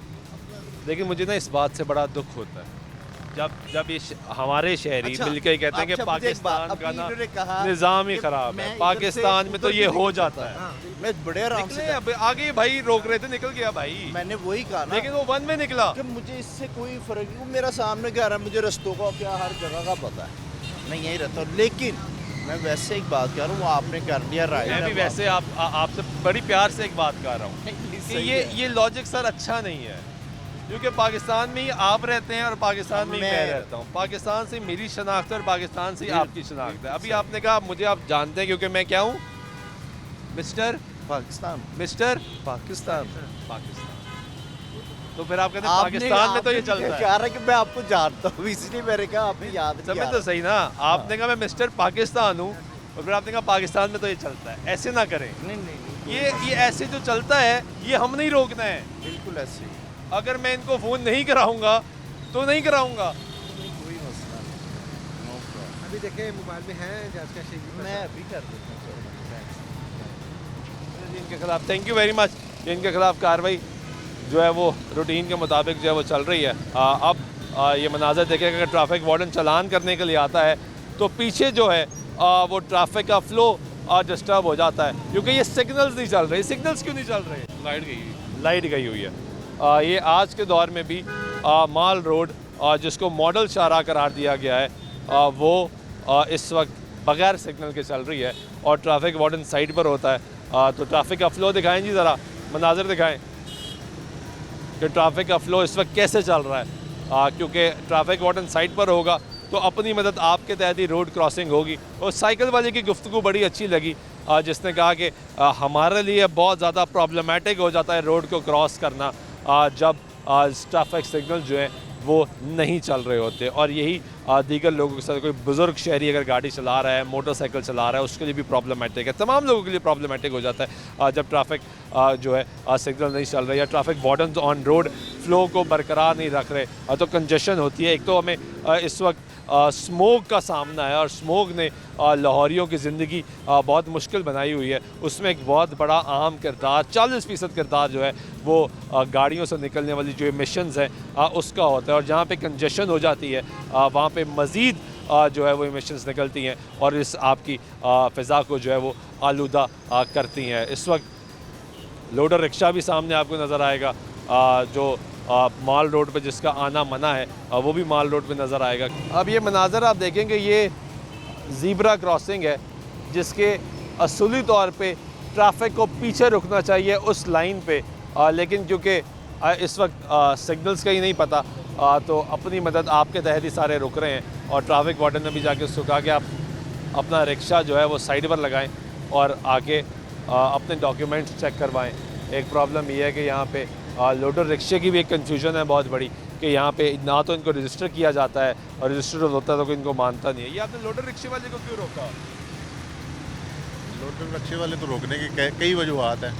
लेकिन मुझे ना इस बात से बड़ा दुख होता है जब ये हमारे शहरी अच्छा, मिलकर कहते हैं कि अच्छा, मुझे एक बात- पाकिस्तान का अभी ना इन्होंने कहा निज़ाम ही कि ख़राब मैं है, इधर से पाकिस्तान में तो उधर ये भी हो निकल जाता सकता है। मैं बड़े आराम निकले से अब आगे भाई रोक रहे थे, निकल गया भाई, मैंने वही कहा ना, लेकिन वो वन में निकला। कि मुझे इससे कोई फ़र्क नहीं, वो मेरा सामने कह रहा है, मुझे रस्तों का क्या हर जगह का पता है, मैं यहीं रहता हूँ। लेकिन मैं वैसे एक बात कह रहा हूँ, वो आपने कर लिया राइट, मैं भी वैसे आपसे बड़ी प्यार से एक बात कर रहा हूँ कि ये लॉजिक सर अच्छा नहीं है, क्योंकि पाकिस्तान में ही आप रहते हैं और पाकिस्तान में ही मैं रहता हूँ, पाकिस्तान से मेरी शनाख्त है और पाकिस्तान से ही आपकी शनाख्त है। अभी आपने कहा मुझे आप जानते हैं क्योंकि मैं क्या हूँ, मिस्टर पाकिस्तान पाकिस्तान, तो फिर आप कहते हैं पाकिस्तान में तो ये चलता है। कह रहा है कि मैं आपको जानता हूँ, इसलिए मैंने कहा आपने याद नहीं समझ आ तो सही ना, आपने कहा मैं मिस्टर पाकिस्तान हूँ और फिर आपने कहा पाकिस्तान में तो ये चलता है, ऐसे ना करें। नहीं नहीं ये ऐसे जो चलता है ये हम नहीं रोकना है। बिल्कुल ऐसे ही, अगर मैं इनको फ़ोन नहीं कराऊंगा तो नहीं कराऊंगा। कोई मसला नहीं, नो प्रॉब्लम। अभी देखे मोबाइल में है जैस कैसे मैं अभी कर देता हूँ इनके खिलाफ थैंक यू वेरी मच, इनके खिलाफ कार्रवाई जो है वो रूटीन के मुताबिक जो है वो चल रही है। अब ये मनाजर देखें, अगर ट्रैफिक वार्डन चालान करने के लिए आता है तो पीछे जो है वो ट्रैफिक का फ्लो डिस्टर्ब हो जाता है, क्योंकि ये सिग्नल्स नहीं चल रहे। सिग्नल्स क्यों नहीं चल रहे? लाइट गई हुई है। ये आज के दौर में भी माल रोड जिसको मॉडल शाहराह करार दिया गया है वो इस वक्त बगैर सिग्नल के चल रही है और ट्रैफिक वार्डन साइड पर होता है। तो ट्रैफिक का फ़्लो दिखाएं जी, ज़रा मनाजर दिखाएं कि ट्रैफिक का फ़्लो इस वक्त कैसे चल रहा है, क्योंकि ट्रैफिक वार्डन साइड पर होगा तो अपनी मदद आपके तहत ही रोड क्रॉसिंग होगी। और साइकिल वाले की गुफ्तगू बड़ी अच्छी लगी, जिसने कहा कि हमारे लिए बहुत ज़्यादा प्रॉब्लमेटिक हो जाता है रोड को क्रॉस करना जब ट्रैफिक सिग्नल जो हैं वो नहीं चल रहे होते, और यही दीगर लोगों के साथ कोई बुज़ुर्ग शहरी अगर गाड़ी चला रहा है, मोटरसाइकिल चला रहा है, उसके लिए भी प्रॉब्लमेटिक है। तमाम लोगों के लिए प्रॉब्लमेटिक हो जाता है जब ट्रैफिक जो है सिग्नल नहीं चल रहा या traffic warden on road flow को बरकरार नहीं रख रहे, तो कंजेशन होती है। एक तो हमें इस वक्त स्मोक का सामना है और स्मोक ने लाहौरियों की ज़िंदगी बहुत मुश्किल बनाई हुई है। उसमें एक बहुत बड़ा अहम किरदार, 40% किरदार जो है वो गाड़ियों से निकलने वाली जो एमिशंस हैं उसका होता है, और जहाँ पे कंजेशन हो जाती है वहाँ पे मज़ीद जो है वो एमिशंस निकलती हैं और इस आपकी फ़िज़ा को जो है वो आलूदा करती हैं। इस वक्त लोडर रिक्शा भी सामने आपको नज़र आएगा, जो माल रोड पे जिसका आना मना है वो भी माल रोड पे नज़र आएगा। अब ये मनाजर आप देखेंगे, ये ज़ीब्रा क्रॉसिंग है जिसके असूली तौर पे ट्रैफिक को पीछे रुकना चाहिए उस लाइन पे, लेकिन क्योंकि इस वक्त सिग्नल्स का ही नहीं पता, तो अपनी मदद आपके तहत ही सारे रुक रहे हैं। और ट्रैफिक वार्डन ने भी जाके उसको कहा कि आप अपना रिक्शा जो है वो साइड पर लगाएं और आके अपने डॉक्यूमेंट्स चेक करवाएं। एक प्रॉब्लम ये है कि यहाँ पे लोडर रिक्शे की भी एक कन्फ्यूजन है बहुत बड़ी कि यहाँ पे ना तो इनको रजिस्टर किया जाता है और रजिस्टर होता है तो कोई इनको मानता नहीं है। ये आपने लोडर रिक्शे वाले को क्यों रोका? लोडर रिक्शे वाले को रोकने की कई वजूहत हैं।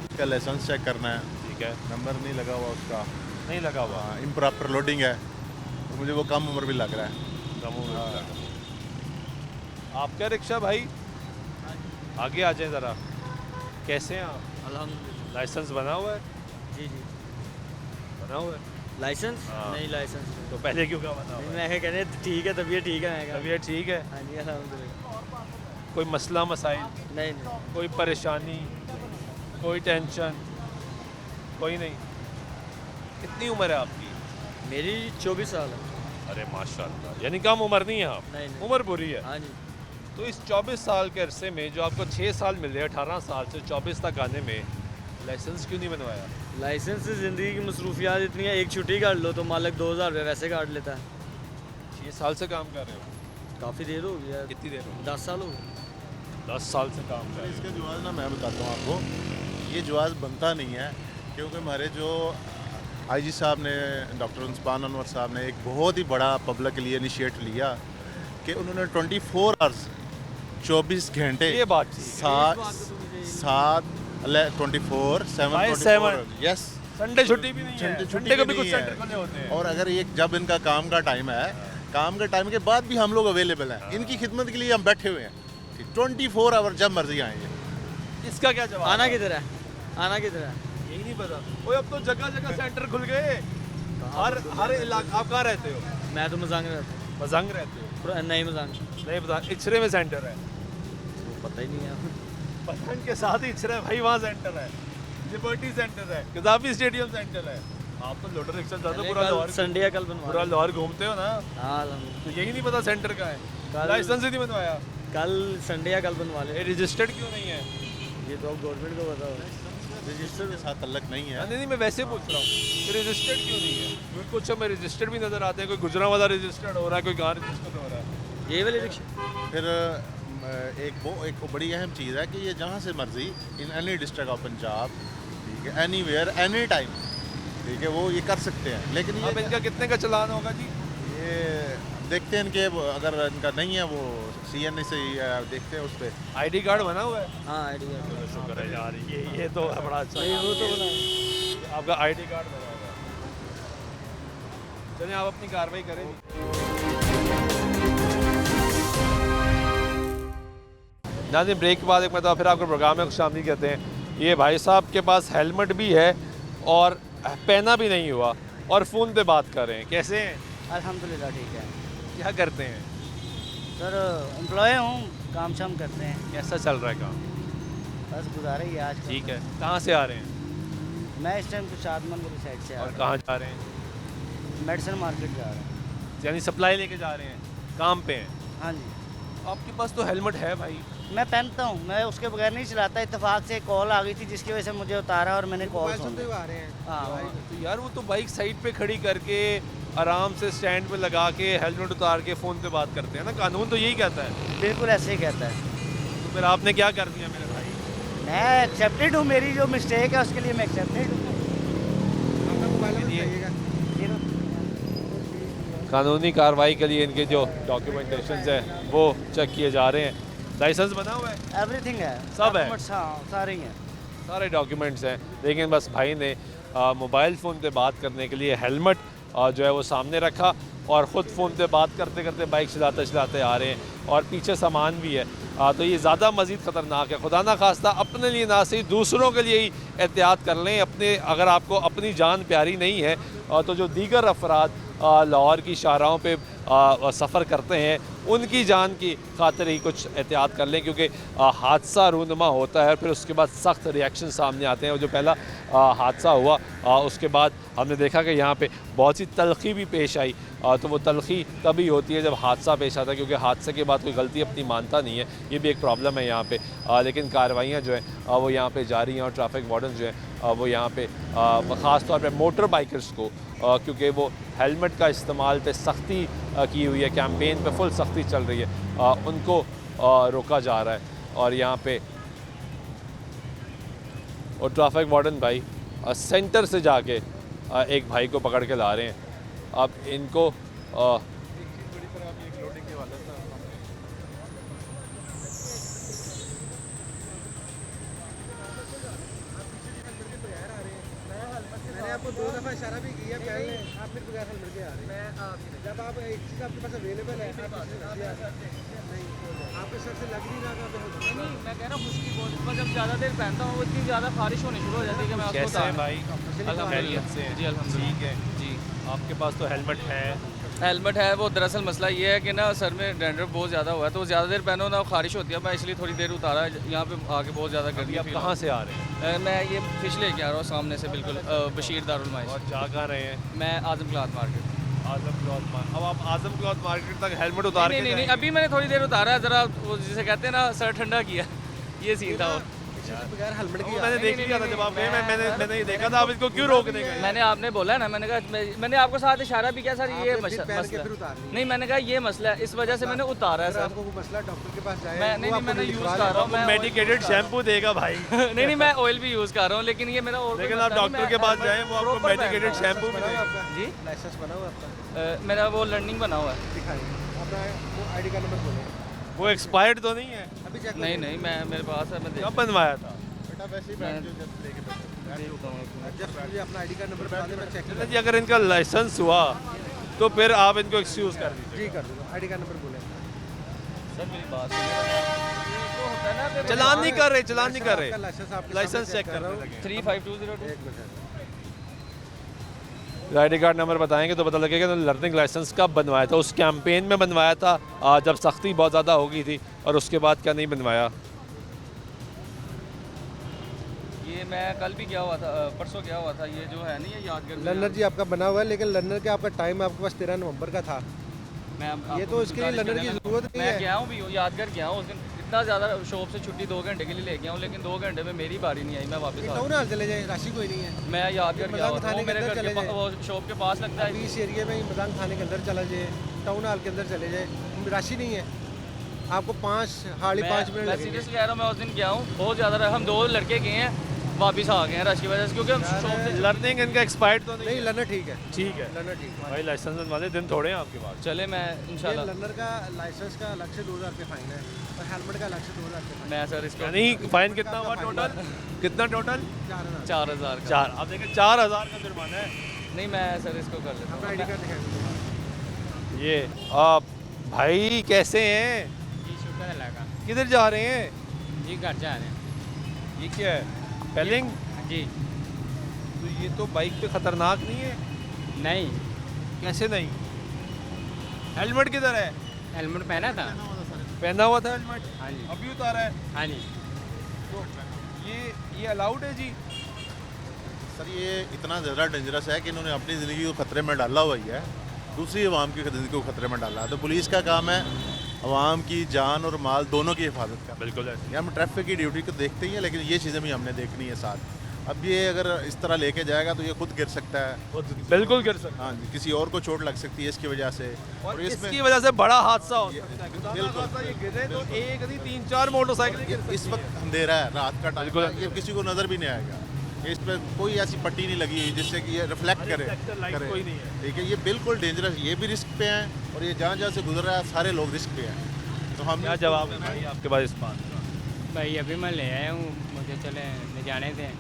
उसका लाइसेंस चेक करना है, ठीक है, नंबर नहीं लगा हुआ उसका, नहीं लगा हुआ, इम्प्रॉपर लोडिंग है, तो मुझे वो कम उम्र भी लग रहा है। आपका रिक्शा भाई आगे आ जाए ज़रा, कैसे हैं आप? अल्हम्दुलिल्लाह। लाइसेंस बना हुआ है? जी जी। बना हुआ है लाइसेंस? हाँ। नहीं लाइसेंस तो पहले क्यों क्या बना हुआ है? मैं कह रहे ठीक है, तबीयत ठीक है। मैं कहा तबीयत ठीक है? हाँ जी अल्हम्दुलिल्लाह। कोई मसला मसाइल, नहीं नहीं कोई परेशानी, कोई टेंशन, कोई नहीं? कितनी उम्र है आपकी? मेरी 24 साल है। अरे माशाल्लाह, यानी कम उम्र नहीं है आप? नहीं नहीं। उम्र बुरी है। हाँ जी। तो इस 24 साल के अरसे में जो आपको 6 साल मिले, 18 साल से 24 तक आने में लाइसेंस क्यों नहीं बनवाया? लाइसेंस से ज़िंदगी की मसरूफियात इतनी है, एक छुट्टी काट लो तो मालिक 2000 रुपये वैसे काट लेता है। 6 साल से काम कर रहे हो? काफ़ी देर हो गई है। कितनी देर हो? 10 साल हो गए। 10 साल से काम कर रहे इसका जवाब ना मैं बताता हूँ आपको, ये जवाब बनता नहीं है, क्योंकि हमारे जो आईजी साहब ने, डॉक्टर उस्मान अनवर साहब ने एक बहुत ही बड़ा पब्लिक के लिए इनिशिएटिव लिया कि उन्होंने 24 आवर्स 24 घंटे ये बात ठीक है। सात 24/7 यस, संडे छुट्टी भी नहीं है, छुट्टी संडे को भी नहीं कुछ है। सेंटर खुले होते हैं। और अगर ये जब इनका काम का टाइम है, काम के टाइम के बाद भी हम लोग अवेलेबल हैं, इनकी खिदमत के लिए हम बैठे हुए हैं 24 आवर, जब मर्जी आएंगे। इसका क्या जवाब? आना किधर है? आना किधर है? यही नहीं पता। ओए अब तो जगह जगह सेंटर खुल गए, हर इलाका। आप कहाँ रहते हो? मैं तो मजांग रहता हूँ। मजंग रहते हो? नहीं मजांग, नहीं पता। इचरे में सेंटर है? पता ही नहीं है। पठान के साथ ही इचरा है भाई, वहाँ सेंटर है, लिबर्टी सेंटर है, गद्दाफी स्टेडियम सेंटर है। आप तो लोडर रिक्शा जाते पूरा लाहौर, संडे या कल बनवा पूरा लाहौर घूमते हो ना, हाँ तो यही नहीं पता सेंटर का है? लाइसेंस ही नहीं बनवाया? कल संडे या कल बनवा ले। ये रजिस्टर्ड क्यों नहीं है? ये तो गवर्नमेंट को बताओ। रजिस्टर के साथ तल्लक नहीं है। नहीं, मैं वैसे पूछ रहा हूँ, रजिस्टर्ड क्यों नहीं है? क्योंकि कुछ हमें रजिस्टर्ड भी नज़र आते हैं, कोई गुजरा वाला रजिस्टर्ड हो रहा है, कोई कहाँ रजिस्टर्ड हो रहा है। ये वाले रिक्शा फिर एक बड़ी अहम चीज़ है कि ये जहाँ से मर्जी, in any district of Punjab, ठीक है, एनी वेयर एनी टाइम, ठीक है, वो ये कर सकते हैं। लेकिन अब ये इनका कितने का चलान होगा जी? ये देखते हैं इनके, अगर इनका नहीं है वो CNA से देखते हैं उस पर। आईडी कार्ड बना हुआ है? हाँ आई डी कार्ड। शुक्र है यार, ये तो बड़ा अच्छा है। वो तो बना। आपका आईडी कार्ड बना हुआ है। चलिए आप अपनी कार्रवाई करें। नाज़रीन, ब्रेक के बाद एक मतलब फिर आपको प्रोग्राम में शामिल कहते हैं। ये भाई साहब के पास हेलमेट भी है और पहना भी नहीं हुआ और फ़ोन पे बात कर रहे हैं। कैसे हैं? अल्हम्दुलिल्लाह ठीक है। क्या करते हैं? सर एम्प्लॉय हूँ, काम शाम करते हैं, कैसा चल रहा है काम? बस गुजारा ही है आज। ठीक है। कहाँ से आ रहे हैं? मैं इस टाइम कुछ आदमन वाली साइड से आ और रहा कहाँ जा रहे हैं? हूँ, मेडिसिन मार्केट जा रहा हूँ। यानी सप्लाई लेके जा रहे हैं, काम पे हैं। हाँ जी, आपके पास तो हेलमेट है भाई। मैं पहनता हूँ, मैं उसके बगैर नहीं चलाता। इत्तेफाक से कॉल आ गई थी जिसकी वजह से मुझे उतारा और मैंने कॉल सुन ली। आ रहे हैं। हाँ तो यार वो तो बाइक साइड पे खड़ी करके आराम से स्टैंड पे लगा के हेलमेट उतार के फ़ोन पे बात करते हैं ना, कानून तो यही कहता है। बिल्कुल ऐसे ही कहता है। तो फिर आपने क्या कर दिया मेरे भाई? मैं एक्सेप्टेड हूँ, मेरी जो मिस्टेक है उसके लिए मैं एक्सेप्टेड हूँ। कानूनी कार्रवाई के लिए इनके जो डॉक्यूमेंटेशन है वो चेक किए जा रहे हैं। लाइसेंस बना हुआ है? एवरीथिंग है, सब है? डॉक्यूमेंट्स, हाँ सारे ही हैं। सारे डॉक्यूमेंट्स हैं, लेकिन बस भाई ने मोबाइल फ़ोन पे बात करने के लिए हेलमेट जो है वो सामने रखा और ख़ुद फ़ोन पे बात करते करते बाइक चलाते चलाते आ रहे हैं और पीछे सामान भी है। तो ये ज़्यादा मज़ीद ख़तरनाक है। खुदा ना खास्ता अपने लिए ना सही दूसरों के लिए ही एहतियात कर लें। अपने, अगर आपको अपनी जान प्यारी नहीं है तो जो दीगर अफराद लाहौर की शाहराहों पे सफ़र करते हैं उनकी जान की खातिर ही कुछ एहतियात कर लें, क्योंकि हादसा रूनुमा होता है फिर उसके बाद सख्त रिएक्शन सामने आते हैं। और जो पहला हादसा हुआ उसके बाद हमने देखा कि यहाँ पे बहुत सी तलखी भी पेश आई, तो वो तलखी तभी होती है जब हादसा पेश आता है, क्योंकि हादसे के बाद कोई गलती अपनी मानता नहीं है। ये भी एक प्रॉब्लम है यहाँ पे, लेकिन कार्रवाइयाँ जो हैं वो यहाँ पे जारी हैं और ट्रैफिक वार्डन जो हैं वो यहाँ पे ख़ास तौर पे मोटर बाइकर्स को, क्योंकि वो हेलमेट का इस्तेमाल पे सख्ती की हुई है, कैंपेन पे फुल सख्ती चल रही है, उनको रोका जा रहा है। और यहाँ पे और ट्रैफिक वार्डन भाई सेंटर से जाके एक भाई को पकड़ के ला रहे हैं। अब इनको मैंने आपको 2 दफ़ा इशारा भी किया पहले, आप फिर बगैर हेलमेट के आ रहे हैं। जब आप एक चीज़ आपके पास अवेलेबल है, आपके सर से लग नहीं रहा था। नहीं, मैं कह रहा हूँ खुश्की बहुत, मैं जब ज़्यादा देर पहनता हूँ उतनी ज़्यादा बारिश होनी शुरू हो जाती है कि मैं उसको कैसे हैं भाई? खैरियत से जी, अल्हम्दुलिल्लाह। ठीक है जी। आपके पास तो हेलमेट है। हेलमेट है, वो दरअसल मसला ये है कि ना सर में डैंड्रफ बहुत ज़्यादा हुआ है, तो ज़्यादा देर पहनो ना खारिश होती है, मैं इसलिए थोड़ी देर उतारा। यहाँ पे आके बहुत ज़्यादा गर्मी आप कहाँ से आ रहे हैं? मैं ये फिश लेके आ रहा हूँ सामने से, बिल्कुल बशीर दारुल माइश। और जा कहाँ रहे हैं? मैं आजम क्लॉथ मार्केट। आजम क्लॉथ मार्केट। अब आप आजम क्लॉथ मार्केट तक हेलमेट उतार के नहीं, अभी मैंने थोड़ी देर उतारा, ज़रा वो जिसे कहते हैं ना सर ठंडा किया, ये सीन था। और बगैर हेलमेट के मैंने देख लिया था जब आप गए, मैंने ये देखा था। आप इसको क्यों रोकने गए? मैंने आपने बोला ना, मैंने कहा मैंने आपको साथ इशारा भी किया सर, ये मसला नहीं, मैंने कहा ये मसला है, इस वजह से मैंने उतारा है सर। आपको कोई मसला डॉक्टर के पास जाए, मैं नहीं, मैंने यूज़ कर रहा हूँ, मैं मेडिकेटेड शैम्पू देगा भाई। नहीं, मैं ऑयल भी यूज़ कर रहा हूँ, लेकिन ये मेरा और लेकिन आप डॉक्टर के पास जाएं, वो आपको मेडिकेटेड शैम्पू भी देगा। जी, लाइसेंस बना हुआ आपका? मेरा वो लर्निंग बना हुआ है। दिखाइए अपना वो आईडी कार्ड नंबर बोले। वो एक्सपायर्ड तो नहीं है? अभी चेक नहीं, मैं मेरे पास है, मैं कब बनवाया था? बेटा वैसे ही बैठ जो जस्ट लेके बैठो। जस्ट मुझे अपना आईडी कार्ड नंबर बता दें, मैं चेक जी, अगर इनका लाइसेंस हुआ तो फिर आप इनको एक्सक्यूज़ कर दीजिए। जी कर दूँगा। आईडी कार्ड नंबर बोले। सर मेरी बात सुनिए, चलान नहीं कर रहे, चलान नहीं कर रहे, लाइसेंस आपके लाइसेंस सामने चेक कर रहा करने हूँ। लगे। 35202। एक मिनट। आईडी कार्ड नंबर बताएंगे तो पता लगेगा तो लर्निंग लाइसेंस कब बनवाया था। उस कैंपेन में बनवाया था जब सख्ती बहुत ज़्यादा हो गई थी, और उसके बाद क्या नहीं बनवाया? ये मैं कल भी गया हुआ था, परसों गया हुआ था, ये जो है नहीं, ये यादगार लर्नर जी आपका बना हुआ है, लेकिन लर्नर के आपका टाइम आपके पास 13 नवंबर का था। ये तो इसके लिए लर्नर की ज़रूरत नहीं मैं है। गया हूँ भी, यादगार गया हूँ उस दिन, इतना ज़्यादा शॉप से छुट्टी 2 घंटे के लिए ले गया हूँ, लेकिन 2 घंटे में मेरी बारी नहीं आई, मैं वापस आ टाउन हाल चले जाए, राशि कोई नहीं है। मैं यादगार गया हुआ था, थाने वो के मेरे अंदर घर चले के जाए। वो शॉप के पास लगता अभी है। इस एरिया में मदान थाने के अंदर चला जाए, टाउन हाल के अंदर चले जाए, राशि नहीं है। आपको 5 साढ़े 5 मिनट मैं लगेंगे। सीरियस कह रहा हूँ, मैं उस दिन गया हूँ, बहुत ज़्यादा, हम 2 लड़के गए हैं, वापस आ गए हैं रश की वजह से, क्योंकि हम शॉप से लर्निंग इनका एक्सपायर्ड तो नहीं नहीं, है? लर्नर ठीक है। ठीक है लर्नर ठीक है। भाई, लाइसेंस वाले दिन थोड़े हैं आपके पास। चले, मैं ये इंशाल्लाह लर्नर का लाइसेंस का अलग से 2000 रुपये फाइन है और हेलमेट का अलग से 2000 रुपये फाइन मैं सर इसको यानी फाइन कितना हुआ टोटल? कितना टोटल? 4000। 4000 का 4। अब देखिए 4000 का जुर्माना है। नहीं, मैं सर इसको कर लेता अपना हूँ। आईडी कार्ड दिखाएंगे। ये भाई कैसे हैं? जी शुक्र अल्लाह का। किधर जा रहे हैं? जी घर जा रहे हैं। ये क्या है? पेलिंग? जी तो ये तो बाइक पे खतरनाक नहीं है? नहीं, कैसे नहीं? हेलमेट किधर है? हेलमेट पहना था। पहना हुआ था हेलमेट, हाँ जी, अभी उतारा है। हाँ जी। तो ये अलाउड है जी? सर ये इतना ज़्यादा डेंजरस है कि इन्होंने अपनी ज़िंदगी को खतरे में डाला हुआ ही है, दूसरी आवाम की ज़िंदगी को खतरे में डाला है। तो पुलिस का काम है आवाम की जान और माल दोनों की हिफाजत करना। बिल्कुल ऐसे। ये हम ट्रैफिक की ड्यूटी को देखते ही हैं, लेकिन ये चीज़ें भी हमने देखनी है साथ। अब ये अगर इस तरह लेके जाएगा तो ये खुद गिर सकता है। बिल्कुल गिर सकता हाँ जी, किसी और को चोट लग सकती है इसकी वजह से। है। और इसमें इसकी वजह से बड़ा हादसा हो ये- सकता है। खुदा ना बिल्कुल। खास्ता ये गिरे तो एक नहीं 3-4 मोटरसाइकिल गिर इस वक्त अंधेरा है, रात का टाइम बिल्कुल। है, ये किसी को नज़र भी नहीं आएगा। ये इस पर कोई ऐसी पट्टी नहीं लगी हुई जिससे कि ये रिफ्लेक्ट करे। लाइट करे। कोई नहीं है। ठीक है, ये बिल्कुल डेंजरस, ये भी रिस्क पे हैं और ये जहाँ जहाँ से गुजर रहा है सारे लोग रिस्क पे हैं। तो हम क्या जवाब है भाई आपके पास इस बात का? भाई अभी मैं ले आया हूँ, मुझे चले ले जाने थे।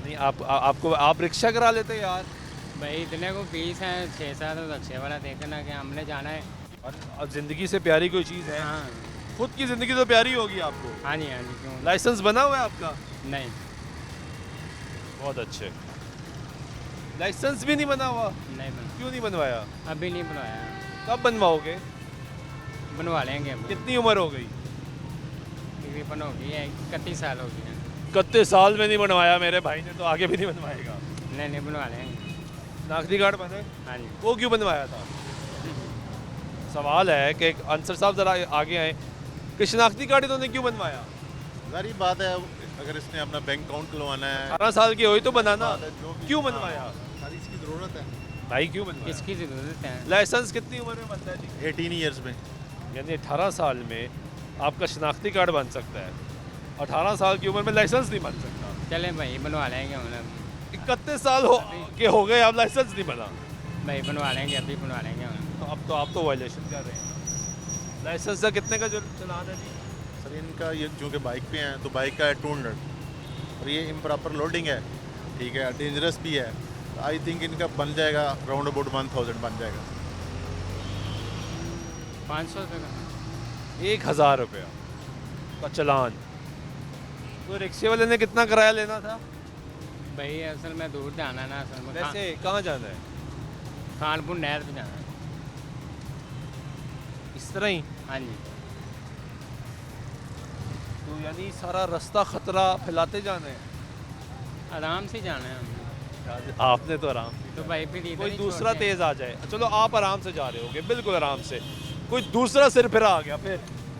नहीं, आप रिक्शा करा लेते यार। भाई इतने को फीस है 6-7, तो रिक्शे वाला देखना कि हमने जाना है। और ज़िंदगी से प्यारी कोई चीज़ है? हाँ खुद की ज़िंदगी तो प्यारी होगी आपको। हाँ जी, हाँ जी, क्यों लाइसेंस बना हुआ है आपका? नहीं, बहुत अच्छे। लाइसेंस भी नहीं बना हुआ? नहीं बना, क्यों नहीं बनवाया? अभी नहीं बनवाया। कब बनवाओगे? बनवा लेंगे अब कितनी उम्र हो गई? तकरीबन हो गई है 31 साल हो गई है। 31 साल में नहीं बनवाया मेरे भाई ने, तो आगे भी नहीं बनवाएगा। नहीं बनवा लेंगे। नागरिक कार्ड बने? हाँ जी। वो क्यों बनवाया था? सवाल है कि अंसर साहब ज़रा आगे आए कि शनाख्ती कार्ड इन्होंने क्यों बनवाया? जारी बात है, अगर इसने अपना बैंक अकाउंट खुलवाना है, 18 साल की हुई तो बनाना, जो भी- क्यों बनवाया? सारी इसकी ज़रूरत है। भाई क्यों बनवाया? किसकी ज़रूरत है? लाइसेंस कितनी उम्र में बनता है जी? 18 ईयर्स में। यानी 18 साल में आपका शनाख्ती कार्ड बन सकता है, 18 साल की उम्र में लाइसेंस नहीं बन सकता। चले भाई बनवा लेंगे हम 31 साल हो गए, आप लाइसेंस नहीं बना। भाई बनवा लेंगे, अभी बनवा लेंगे हम। तो अब तो आप तो वायलेशन कर रहे हैं। लाइसेंस का कितने का जो चलान है जी? सर इनका ये चूँकि बाइक पे हैं तो बाइक का है 200 और ये इम्प्रॉपर लोडिंग है, ठीक है, डेंजरस भी है। आई थिंक इनका बन जाएगा राउंड अबाउट 1000 बन जाएगा। 500 रुपये का 1000 रुपया का चलान। तो रिक्शे वाले ने कितना किराया लेना था? भाई असल में दूर जाना है ना, असल में वैसे कहाँ जाना है? खानपुर नहर पे जाना है। इस तरह ही? हाँ जी। तो यानी सारा रास्ता खतरा फैलाते जाना है? आराम से जाना है हम। आपने तो आराम तो भाई फिर इधर कोई ही दूसरा छोड़ के- तेज आ जाए, चलो आप आराम से जा रहे होगे, बिल्कुल आराम से, कोई दूसरा सिर फिरा आ गया फिर?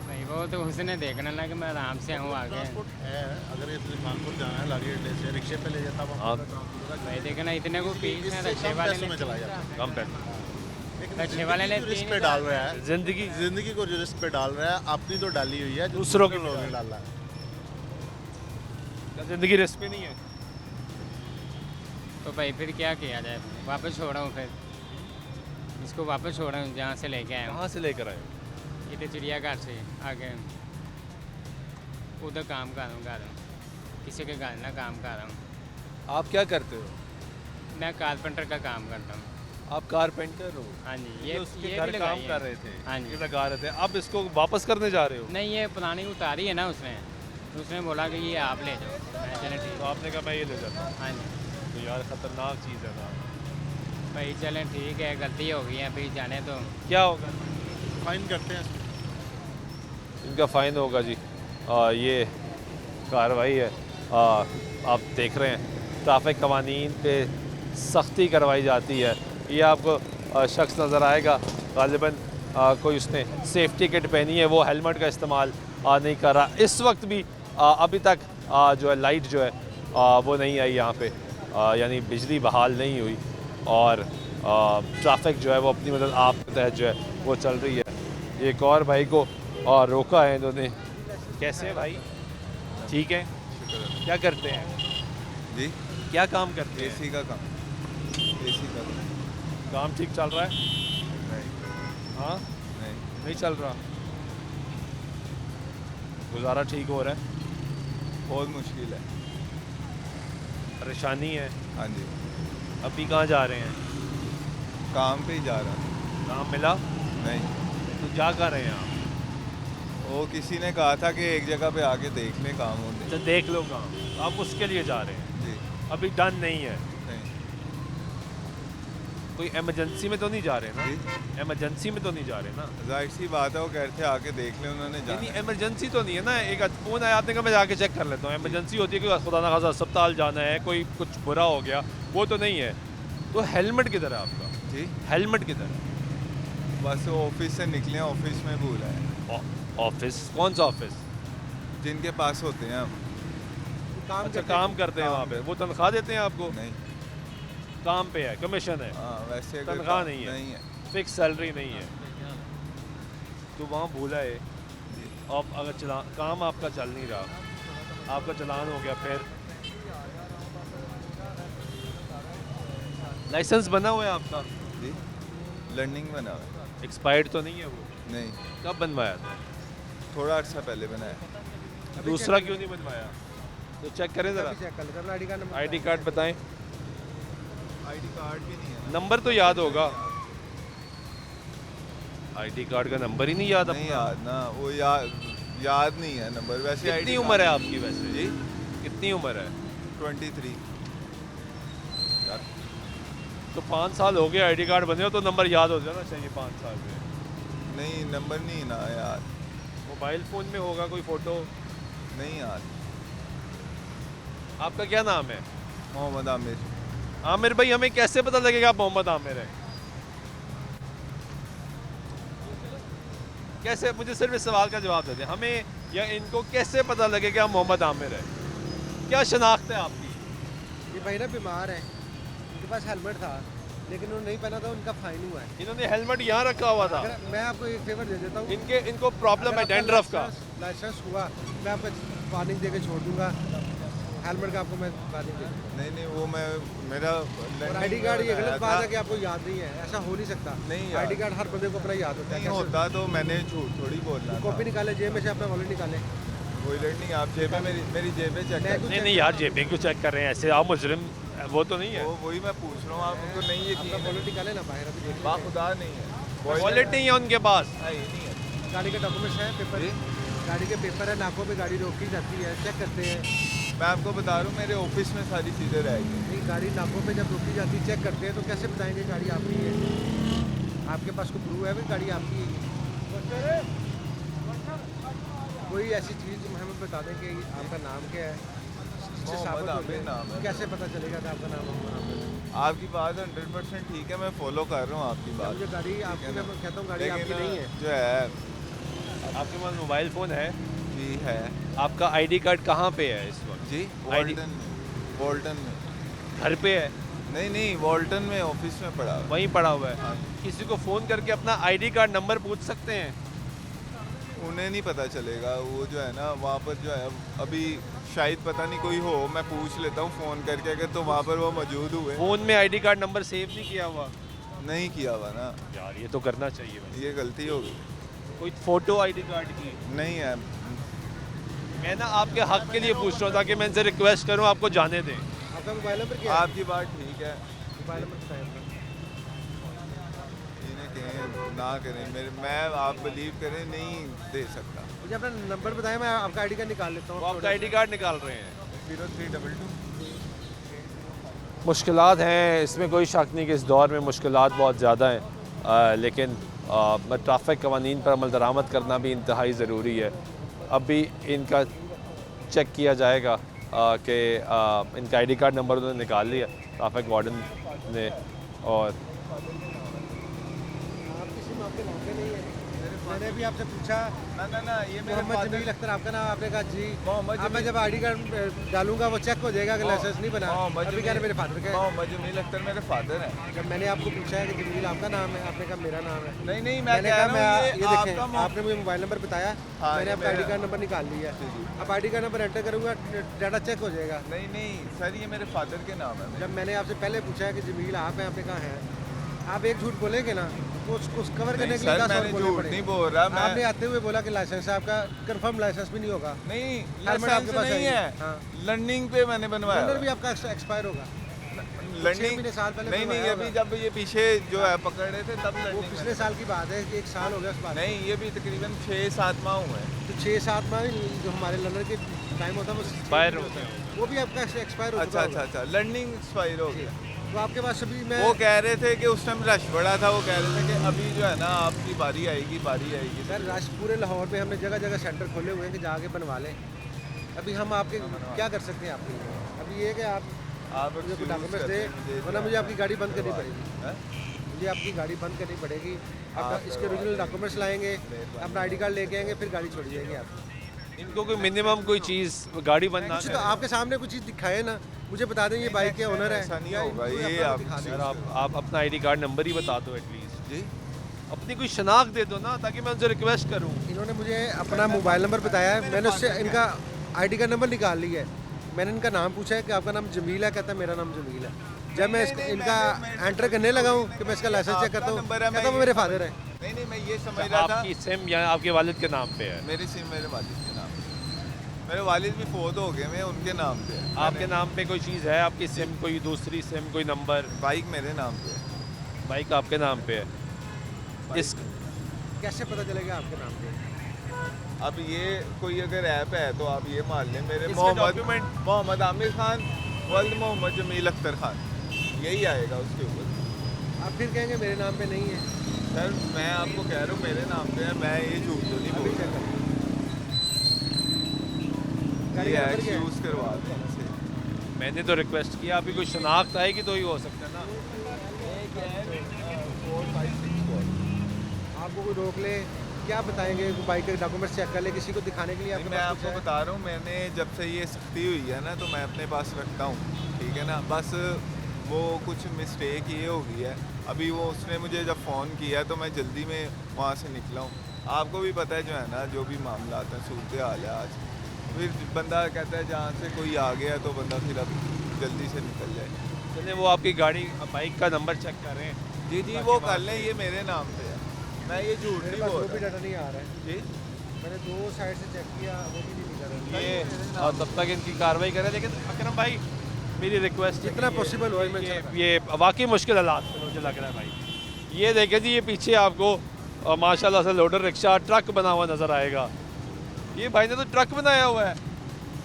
भाई वो तो उसने देखना ना कि मैं आराम से हूँ आगे। ट्रांसपोर्ट है, अगर ये खानपुर जाना है लारी अड्डे से रिक्शे पे ले जाता हाँ। भाई देखना इतने को पीस है, इससे रक्षे कम वाले पैसों में ने चला जाता है। कम पैसे। रक्षे वाले ने रिस्क 3 पे डाल रहा है, जिंदगी को जो रिस्क पे डाल रहा है, अपनी तो डाली हुई है, दूसरों की लोगों भी ने डाला है। जिंदगी रिस्क पे नहीं है। तो भाई फिर क्या किया जाए? वापस छोड़ा हूँ फिर इसको, वापस छोड़ा हूँ जहाँ से लेके आया हूँ। कहाँ से लेकर आए? इधर चिड़ियाघर से आगे उधर काम कर रहा हूँ, किसी के घर ना काम कर रहा हूँ। आप क्या करते हो? मैं कारपेंटर का काम करता हूँ। आप कारपेंटर हो? हाँ जी। ये उसके ये घर भी काम लगाई कर है। रहे थे? हाँ जी। ये लगा रहे थे, अब इसको वापस करने जा रहे हो? नहीं, ये पुरानी उतारी है ना उसने, उसने बोला कि ये आप ले जाओ। मैं चले ठीक। तो आपने कहा मैं ये ले जाता हूँ। हाँ जी। तो यार खतरनाक चीज़ है ना। भाई चलें ठीक है, गलती हो गई है, अभी जाने तो। क्या होगा? फाइन करते हैं। इनका फ़ाइन होगा जी। ये कार्रवाई है। आप देख रहे हैं ट्रैफिक कवानीन पे सख्ती करवाई जाती है। ये आपको शख्स नज़र आएगा, गालिबन कोई उसने सेफ्टी किट पहनी है, वो हेलमेट का इस्तेमाल नहीं कर रहा। इस वक्त भी अभी तक जो है लाइट जो है वो नहीं आई यहाँ पे, यानी बिजली बहाल नहीं हुई और ट्रैफिक जो है वो अपनी मतलब आप के तहत जो है वो चल रही है। एक और भाई को रोका है इन्होंने। कैसे है भाई? ठीक है। क्या करते हैं जी? क्या काम करते हैं? एसी का काम। एसी का काम ठीक चल रहा है? नहीं। हाँ नहीं। नहीं चल रहा। गुजारा ठीक हो रहा है? बहुत मुश्किल है। परेशानी है? हाँ जी। अभी कहाँ जा रहे हैं? काम पे ही जा रहा था। काम मिला? नहीं। तो जा कर रहे हैं आप? वो किसी ने कहा था कि एक जगह पे आके देख लें काम होते। अच्छा देख लो काम, आप उसके लिए जा रहे हैं? जी। अभी डन नहीं है? नहीं। कोई इमरजेंसी में तो नहीं जा रहे ना? जी? इमरजेंसी में तो नहीं जा रहे ना? जाहिर सी बात है, वो कह रहे थे आके देख लें, उन्होंने नहीं जाना। इमरजेंसी तो नहीं है ना। एक फ़ोन आया आपने कहा मैं जाके चेक कर लेता हूँ। इमरजेंसी होती है कि खुदा ना खासा अस्पताल जाना है, कोई कुछ बुरा हो गया, वो तो नहीं है। तो हेलमेट किधर है आपका? जी? हेलमेट किधर है? बस वो ऑफिस से निकले, ऑफिस में भूला है। ऑफिस? कौन सा ऑफिस? जिनके पास होते हैं हम। अच्छा काम करते हैं वहाँ पे? वो तनख्वाह देते हैं आपको? नहीं। काम पे है, कमीशन है? हाँ वैसे कोई तनख्वाह काम नहीं है? नहीं है। फिक्स सैलरी नहीं है? तो वहाँ भूला है। अब अगर काम आपका चल नहीं रहा, आपका चलान हो गया, फिर लाइसेंस बना हुआ है आपका? जी? लर्निंग बना हुआ है। एक्सपायर्ड तो नहीं है वो? नहीं। कब बनवाया था? थोड़ा अर्सा पहले बनाया। दूसरा क्यों नहीं बनवाया? तो चेक करें ज़रा। चेक कर लेना ID card number. ID card बताएं। आईडी कार्ड भी नहीं है। नंबर तो याद होगा। आईडी कार्ड का नंबर ही नहीं याद नहीं अपना? याद ना, वो याद नहीं है नंबर। वैसे कितनी ID उम्र है कार्ड- आपकी वैसे? जी? कितनी उम्र है? 23। तो 5 साल हो गए आईडी कार्ड बने हो तो नंबर याद हो जाना चाहिए 5 साल में। नहीं नंबर नहीं ना यार, मोबाइल फ़ोन में होगा कोई फ़ोटो। नहीं यार। आपका क्या नाम है? मोहम्मद आमिर। आमिर भाई, हमें कैसे पता लगेगा आप मोहम्मद आमिर हैं? कैसे, मुझे सिर्फ इस सवाल का जवाब दे दें, हमें या इनको कैसे पता लगेगा मोहम्मद आमिर है? क्या शनाख्त है आपकी? ये भाई ना बीमार है, इनके पास हेलमेट था लेकिन उन्होंने नहीं पहना था, उनका फाइन हुआ है। इन्होंने हेलमेट यहाँ रखा हुआ था। अगर मैं आपको एक फेवर दे देता हूँ, इनको प्रॉब्लम है डैंड्रफ का। लाइसेंस हुआ मैं आपको वार्निंग दे के छोड़ दूंगा, हेलमेट का आपको मैं वार्निंग दे दूंगा। नहीं वो मैं मेरा और आईडी कार्ड ये गलत बात है कि आपको याद नहीं है, ऐसा हो नहीं सकता। नहीं आईडी कार्ड हर बंदे को अपना याद होता है। नहीं होता तो मैंने झूठ थोड़ी बोलना। कॉपी निकाले जेब में से, अपना वॉलेट निकाले। वॉलेट नहीं, आप जेब में मेरी जेब में चेक करें। नहीं यार, जेबें क्यों चेक कर रहे हैं ऐसे? आप मुजरिम वो तो नहीं है। वही मैं पूछ रहा हूँ, आपको नहीं अपना वॉलेट निकाले ना बाहर, अभी देख खुदा नहीं है, वॉलेट नहीं है उनके पास। नहीं है। गाड़ी के डॉक्यूमेंट्स हैं, पेपर, गाड़ी के पेपर है, नाकों पे गाड़ी रोकी जाती है, चेक करते हैं। मैं आपको बता रहा हूँ मेरे ऑफिस में सारी चीज़ें रहेगी। नहीं, गाड़ी नाकों पे जब रोकी जाती है चेक करते हैं तो कैसे बताएंगे गाड़ी आपकी है? आपके पास कोई प्रूफ है भी गाड़ी आपकी है? कोई ऐसी चीज़ हमें बता दें कि आपका नाम क्या है, जिससे साबित हो जाए। नाम है। कैसे पता चलेगा कि आपका नाम है? आपकी बात 100% ठीक है, मैं फॉलो कर रहा हूँ आपकी बात। मुझे गाड़ी आपकी, मैं कहता हूँ गाड़ी आपकी नहीं है। जो है आपके पास मोबाइल फ़ोन है? जी है। आपका आईडी कार्ड कहाँ पे है इस वक्त? जी वॉल्टन में। घर पे है? नहीं वॉल्टन में ऑफिस में पड़ा हुआ। वहीं पड़ा हुआ है। हाँ। किसी को फ़ोन करके अपना आईडी कार्ड नंबर पूछ सकते हैं? उन्हें नहीं पता चलेगा, वो जो है ना वहाँ पर जो है अभी शायद पता नहीं कोई हो, मैं पूछ लेता हूँ फ़ोन करके अगर तो वहाँ पर वो मौजूद हुए। फ़ोन में आईडी कार्ड नंबर सेव नहीं किया हुआ? नहीं किया हुआ ना यार ये तो करना चाहिए वैसे। ये गलती होगी। कोई फ़ोटो आईडी कार्ड की? नहीं है। मैं ना आपके हक के लिए पूछ रहा था कि मैं इनसे रिक्वेस्ट करूं आपको जाने दें। आपका मोबाइल नंबर क्या है? आपकी बात ठीक है, मोबाइल नंबर बताएं अपना। इन्हें कहें ना करें, मैं आप बिलीव करें नहीं दे सकता। मुझे अपना नंबर बताएं, मैं आपका आईडी कार्ड निकाल लेता हूँ। वो आपका आईडी कार्ड निकाल रहे हैं। 0322। मुश्किलात हैं, इसमें कोई शक नहीं कि इस दौर में मुश्किलात बहुत ज़्यादा हैं, लेकिन ट्रैफिक कवानीन पर अमल दरामद करना भी इंतहाई ज़रूरी है। अभी इनका चेक किया जाएगा कि इनका आईडी कार्ड नंबर उन्होंने निकाल लिया ट्रैफिक वार्डन ने। और मैंने भी आपसे पूछा ना ये मोहम्मद जमील अख्तर आपका नाम, आपने कहा जी। मोहम्मद अब मैं जब आईडी कार्ड डालूंगा वो चेक हो जाएगा कि लाइसेंस नहीं बना। अभी कह रहे मेरे फादर का है। मोहम्मद जमील अख्तर मेरे फादर हैं। जब मैंने आपको पूछा है कि जमील आपका नाम है, आपने कहा मेरा नाम है। नहीं मैंने कहा मैं ये देखें, आपका आपने मुझे मोबाइल नंबर बताया, मैंने आपका आईडी कार्ड नंबर निकाल लिया। अब आईडी कार्ड नंबर एंटर करूँगा, डाटा चेक हो जाएगा। नहीं सर ये मेरे फादर के नाम है। जब मैंने आपसे पहले पूछा है कि जमील आप हैं, आपने कहा है, आप एक झूठ बोलेंगे ना तो उसको कवर करने के लिए 10 और बोलने पड़ेंगे। नहीं बोल रहा मैं। आपने आते हुए बोला कि लाइसेंस आपका कंफर्म लाइसेंस भी नहीं होगा। नहीं हेलमेट आपके पास नहीं है। हाँ। लर्निंग पे मैंने बनवाया। लर्नर भी आपका एक्सपायर होगा। लर्निंग साल पहले नहीं बनवाया अभी जब ये पीछे जो है पकड़ रहे थे तब वो लर्निंग। पिछले साल की बात है, 1 साल हो गया उस बात। नहीं ये भी तकरीबन 6-7 माह हुए हैं। तो 6-7 माह जो हमारे लर्नर के टाइम होता है वो एक्सपायर होते हैं, वो भी आपका एक्सपायर हो चुका होगा। अच्छा लर्निंग एक्सपायर हो गया। तो आपके पास अभी मैं वो कह रहे थे कि उस टाइम रश बड़ा था, वो कह रहे थे कि अभी जो है ना आपकी बारी आएगी। सर रश पूरे लाहौर में हमने जगह जगह सेंटर खोले हुए हैं कि जाके बनवा लें। अभी हम आपके क्या कर सकते हैं आपके लिए? अभी ये कि आप मुझे कुछ डॉक्यूमेंट्स दे, वरना मुझे आपकी गाड़ी बंद करनी पड़ेगी। मुझे आपकी गाड़ी बंद करनी पड़ेगी। आप इसके ओरिजिनल डॉक्यूमेंट्स लाएंगे, अपना आईडी कार्ड लेके आएंगे, फिर गाड़ी छोड़ जाएगी आपकी। इनको कोई मिनिमम कोई चीज़ गाड़ी बंद ना कुछ तो आपके सामने कुछ चीज़ दिखाए ना, मुझे बता दें ये बाइक के ओनर है। ऐसा नहीं होगा ये आप अपना आईडी कार्ड नंबर ही बता दो एटलीस्ट। जी अपनी कोई शनाख्त दे दो ना, ताकि मैं उनसे रिक्वेस्ट करूं। इन्होंने मुझे अपना मोबाइल नंबर बताया है, मैंने उससे इनका आईडी का नंबर निकाल लिया है। मैंने इनका नाम पूछा है कि आपका नाम जमील है, कहता है मेरा नाम जमील है। जब मैं इनका एंटर करने लगा हूँ कि मैं इसका लाइसेंस चेक करता हूँ, कहता वो मेरे फादर है। नहीं मैं ये समझ रहा था आपकी सिम या आपके वालिद के नाम पे है? मेरी सिम मेरे वालिद के नाम पे। मेरे वालिद भी फौत हो गए, मैं उनके नाम पे है। आपके नाम पे कोई चीज़ है? आपकी सिम, कोई दूसरी सिम, कोई नंबर? बाइक मेरे नाम पे है। बाइक आपके नाम पे है। इस कैसे पता चलेगा आपके नाम पे? अब ये कोई अगर ऐप है तो आप ये मान लें मेरे इसके डॉक्यूमेंट मोहम्मद आमिर खान वल्द मोहम्मद जमील अख्तर खान यही आएगा उसके ऊपर। आप फिर कहेंगे मेरे नाम पे नहीं है। सर मैं आपको कह रहा हूँ मेरे नाम पे है, मैं ये झूठ तो नहीं बोल रहा। गाड़ी ये का नंबर क्या है? एक्सक्यूज करवा दें इनसे। मैंने तो रिक्वेस्ट किया, अभी कोई शनाख्त आएगी तो ही हो सकता है ना। 4564। आपको कोई रोक ले, क्या बताएंगे? बाइक के डॉक्यूमेंट्स चेक कर ले, किसी को दिखाने के लिए आपके मैं पास आपको कुछ है? बता रहा हूँ, मैंने जब से ये सख्ती हुई है ना तो मैं अपने पास रखता हूँ, ठीक है ना। बस वो कुछ मिस्टेक ये हो गई है, अभी वो उसने मुझे जब फ़ोन किया तो मैं जल्दी में वहाँ से निकला हूँ। आपको भी पता है जो है ना, जो भी मामला आता है, सूरत हाल है आज। फिर बंदा कहता है जहाँ से कोई आ गया तो बंदा फिर अब जल्दी से निकल जाए। चलिए वो आपकी गाड़ी बाइक का नंबर चेक कर रहे हैं। जी जी वो कर लें, ये मेरे नाम पे है, मैं ये झूठ मेरे नहीं पास बोल वो भी रहा। डाटा नहीं आ रहा है जी मैंने 2 साइड से चेक किया, वो भी नहीं निकल रहा है। ये और तब तक इनकी कार्रवाई करें। लेकिन अकरम भाई मेरी रिक्वेस्ट जितना possible हो, मैं ये वाकई मुश्किल हालात में मुझे लग रहा है भाई। ये देखें जी, ये पीछे आपको माशाल्लाह से लोडर रिक्शा ट्रक बना हुआ नज़र आएगा। ये भाई ने तो ट्रक बनाया हुआ है।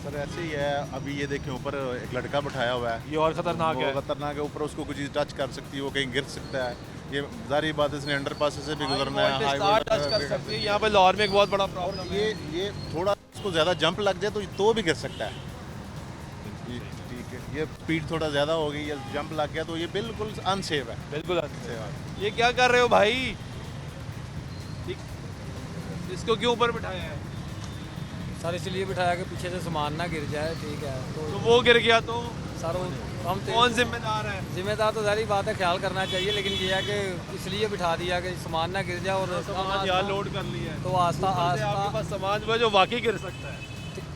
सर ऐसे ही है, अभी ये देखें ऊपर एक लड़का बैठाया हुआ है, ये और ख़तरनाक वो है। खतरनाक है। ऊपर उसको कुछ चीज़ टच कर सकती है, वो कहीं गिर सकता है। ये जारी बात है, इसने अंडरपास से भी गुजरना है, हाई टच कर सकती है। यहाँ पे लाहौर में एक बहुत बड़ा प्रॉब्लम है। ये थोड़ा इसको ज़्यादा जंप लग जाए तो भी गिर सकता है। ठीक है, ये स्पीड थोड़ा ज़्यादा हो गई, ये जंप लग गया तो ये बिल्कुल अनसेफ है। बिल्कुल ये क्या कर रहे हो भाई? इसको क्यों ऊपर बिठाया है? सर इसलिए बिठाया कि पीछे से सामान ना गिर जाए, ठीक है। तो वो गिर गया तो सर हम कौन जिम्मेदार है? जिम्मेदार तो सारी बात है, ख्याल करना चाहिए, लेकिन ये है कि इसलिए बिठा दिया कि सामान ना गिर जाए। और सामान यहाँ लोड कर लिया है तो आस्ता आपके आस्ता पास सामान जो है जो वाकई गिर सकता है।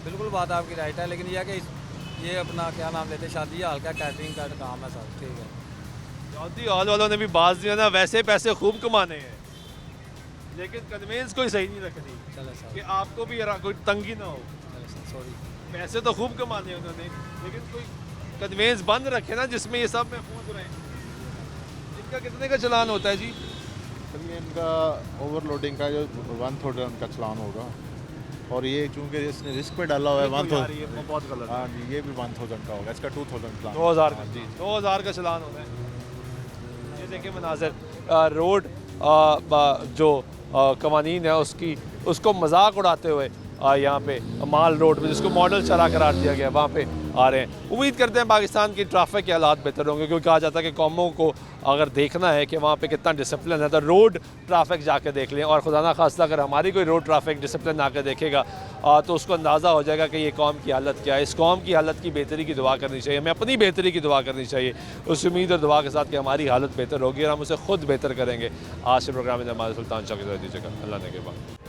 बिल्कुल बात आपकी राइट है, लेकिन यह है कि ये अपना क्या नाम लेते हैं, शादी हाल का कैटरिंग का काम है सर, ठीक है। शादी हॉल वालों ने भी बाज दिया ना, वैसे पैसे खूब कमाने हैं, लेकिन कन्वेंस कोई सही नहीं रखनी चले सर, कि आपको भी कोई तंगी ना हो। चले सर, सॉरी। पैसे तो खूब कमाने हैं उन्होंने, लेकिन कोई कन्वेंस बंद रखे ना जिसमें ये सब महफूज रहे। इनका कितने का चालान होता है जी? ये इनका ओवरलोडिंग का जो 1000 का चलान होगा, और ये चूँकि इसने रिस्क पे डाला हुआ है 1000। बहुत गलत। हाँ जी, ये भी 1000 का होगा, इसका 2000 चलान। 2000 का जी, 2000 का चालान होता है। ये देखिए मनाज़र, रोड जो कवानीन है उसको मजाक उड़ाते हुए यहाँ पे माल रोड पे, जिसको मॉडल शहर करार दिया गया, वहाँ पे आ रहे हैं। उम्मीद करते हैं पाकिस्तान की ट्रैफिक के हालात बेहतर होंगे, क्योंकि कहा जाता है कि कौमों को अगर देखना है कि वहाँ पे कितना डिसिप्लिन है तो रोड ट्रैफिक जाके देख लें। और खुदा ना खास्ता अगर हमारी कोई रोड ट्रैफिक डिसिप्लिन आके देखेगा तो उसको अंदाज़ा हो जाएगा कि ये कौम की हालत क्या है। इस कौम की हालत की बेहतरी की दुआ करनी चाहिए, हमें अपनी बेहतरी की दुआ करनी चाहिए, उस उम्मीद और दुआ के साथ कि हमारी हालत बेहतर होगी और हम उसे खुद बेहतर करेंगे। आज से प्रोग्राम में नमाज़ सुल्तान शाह की दीजिएगा। अल्लाह ने के बाद।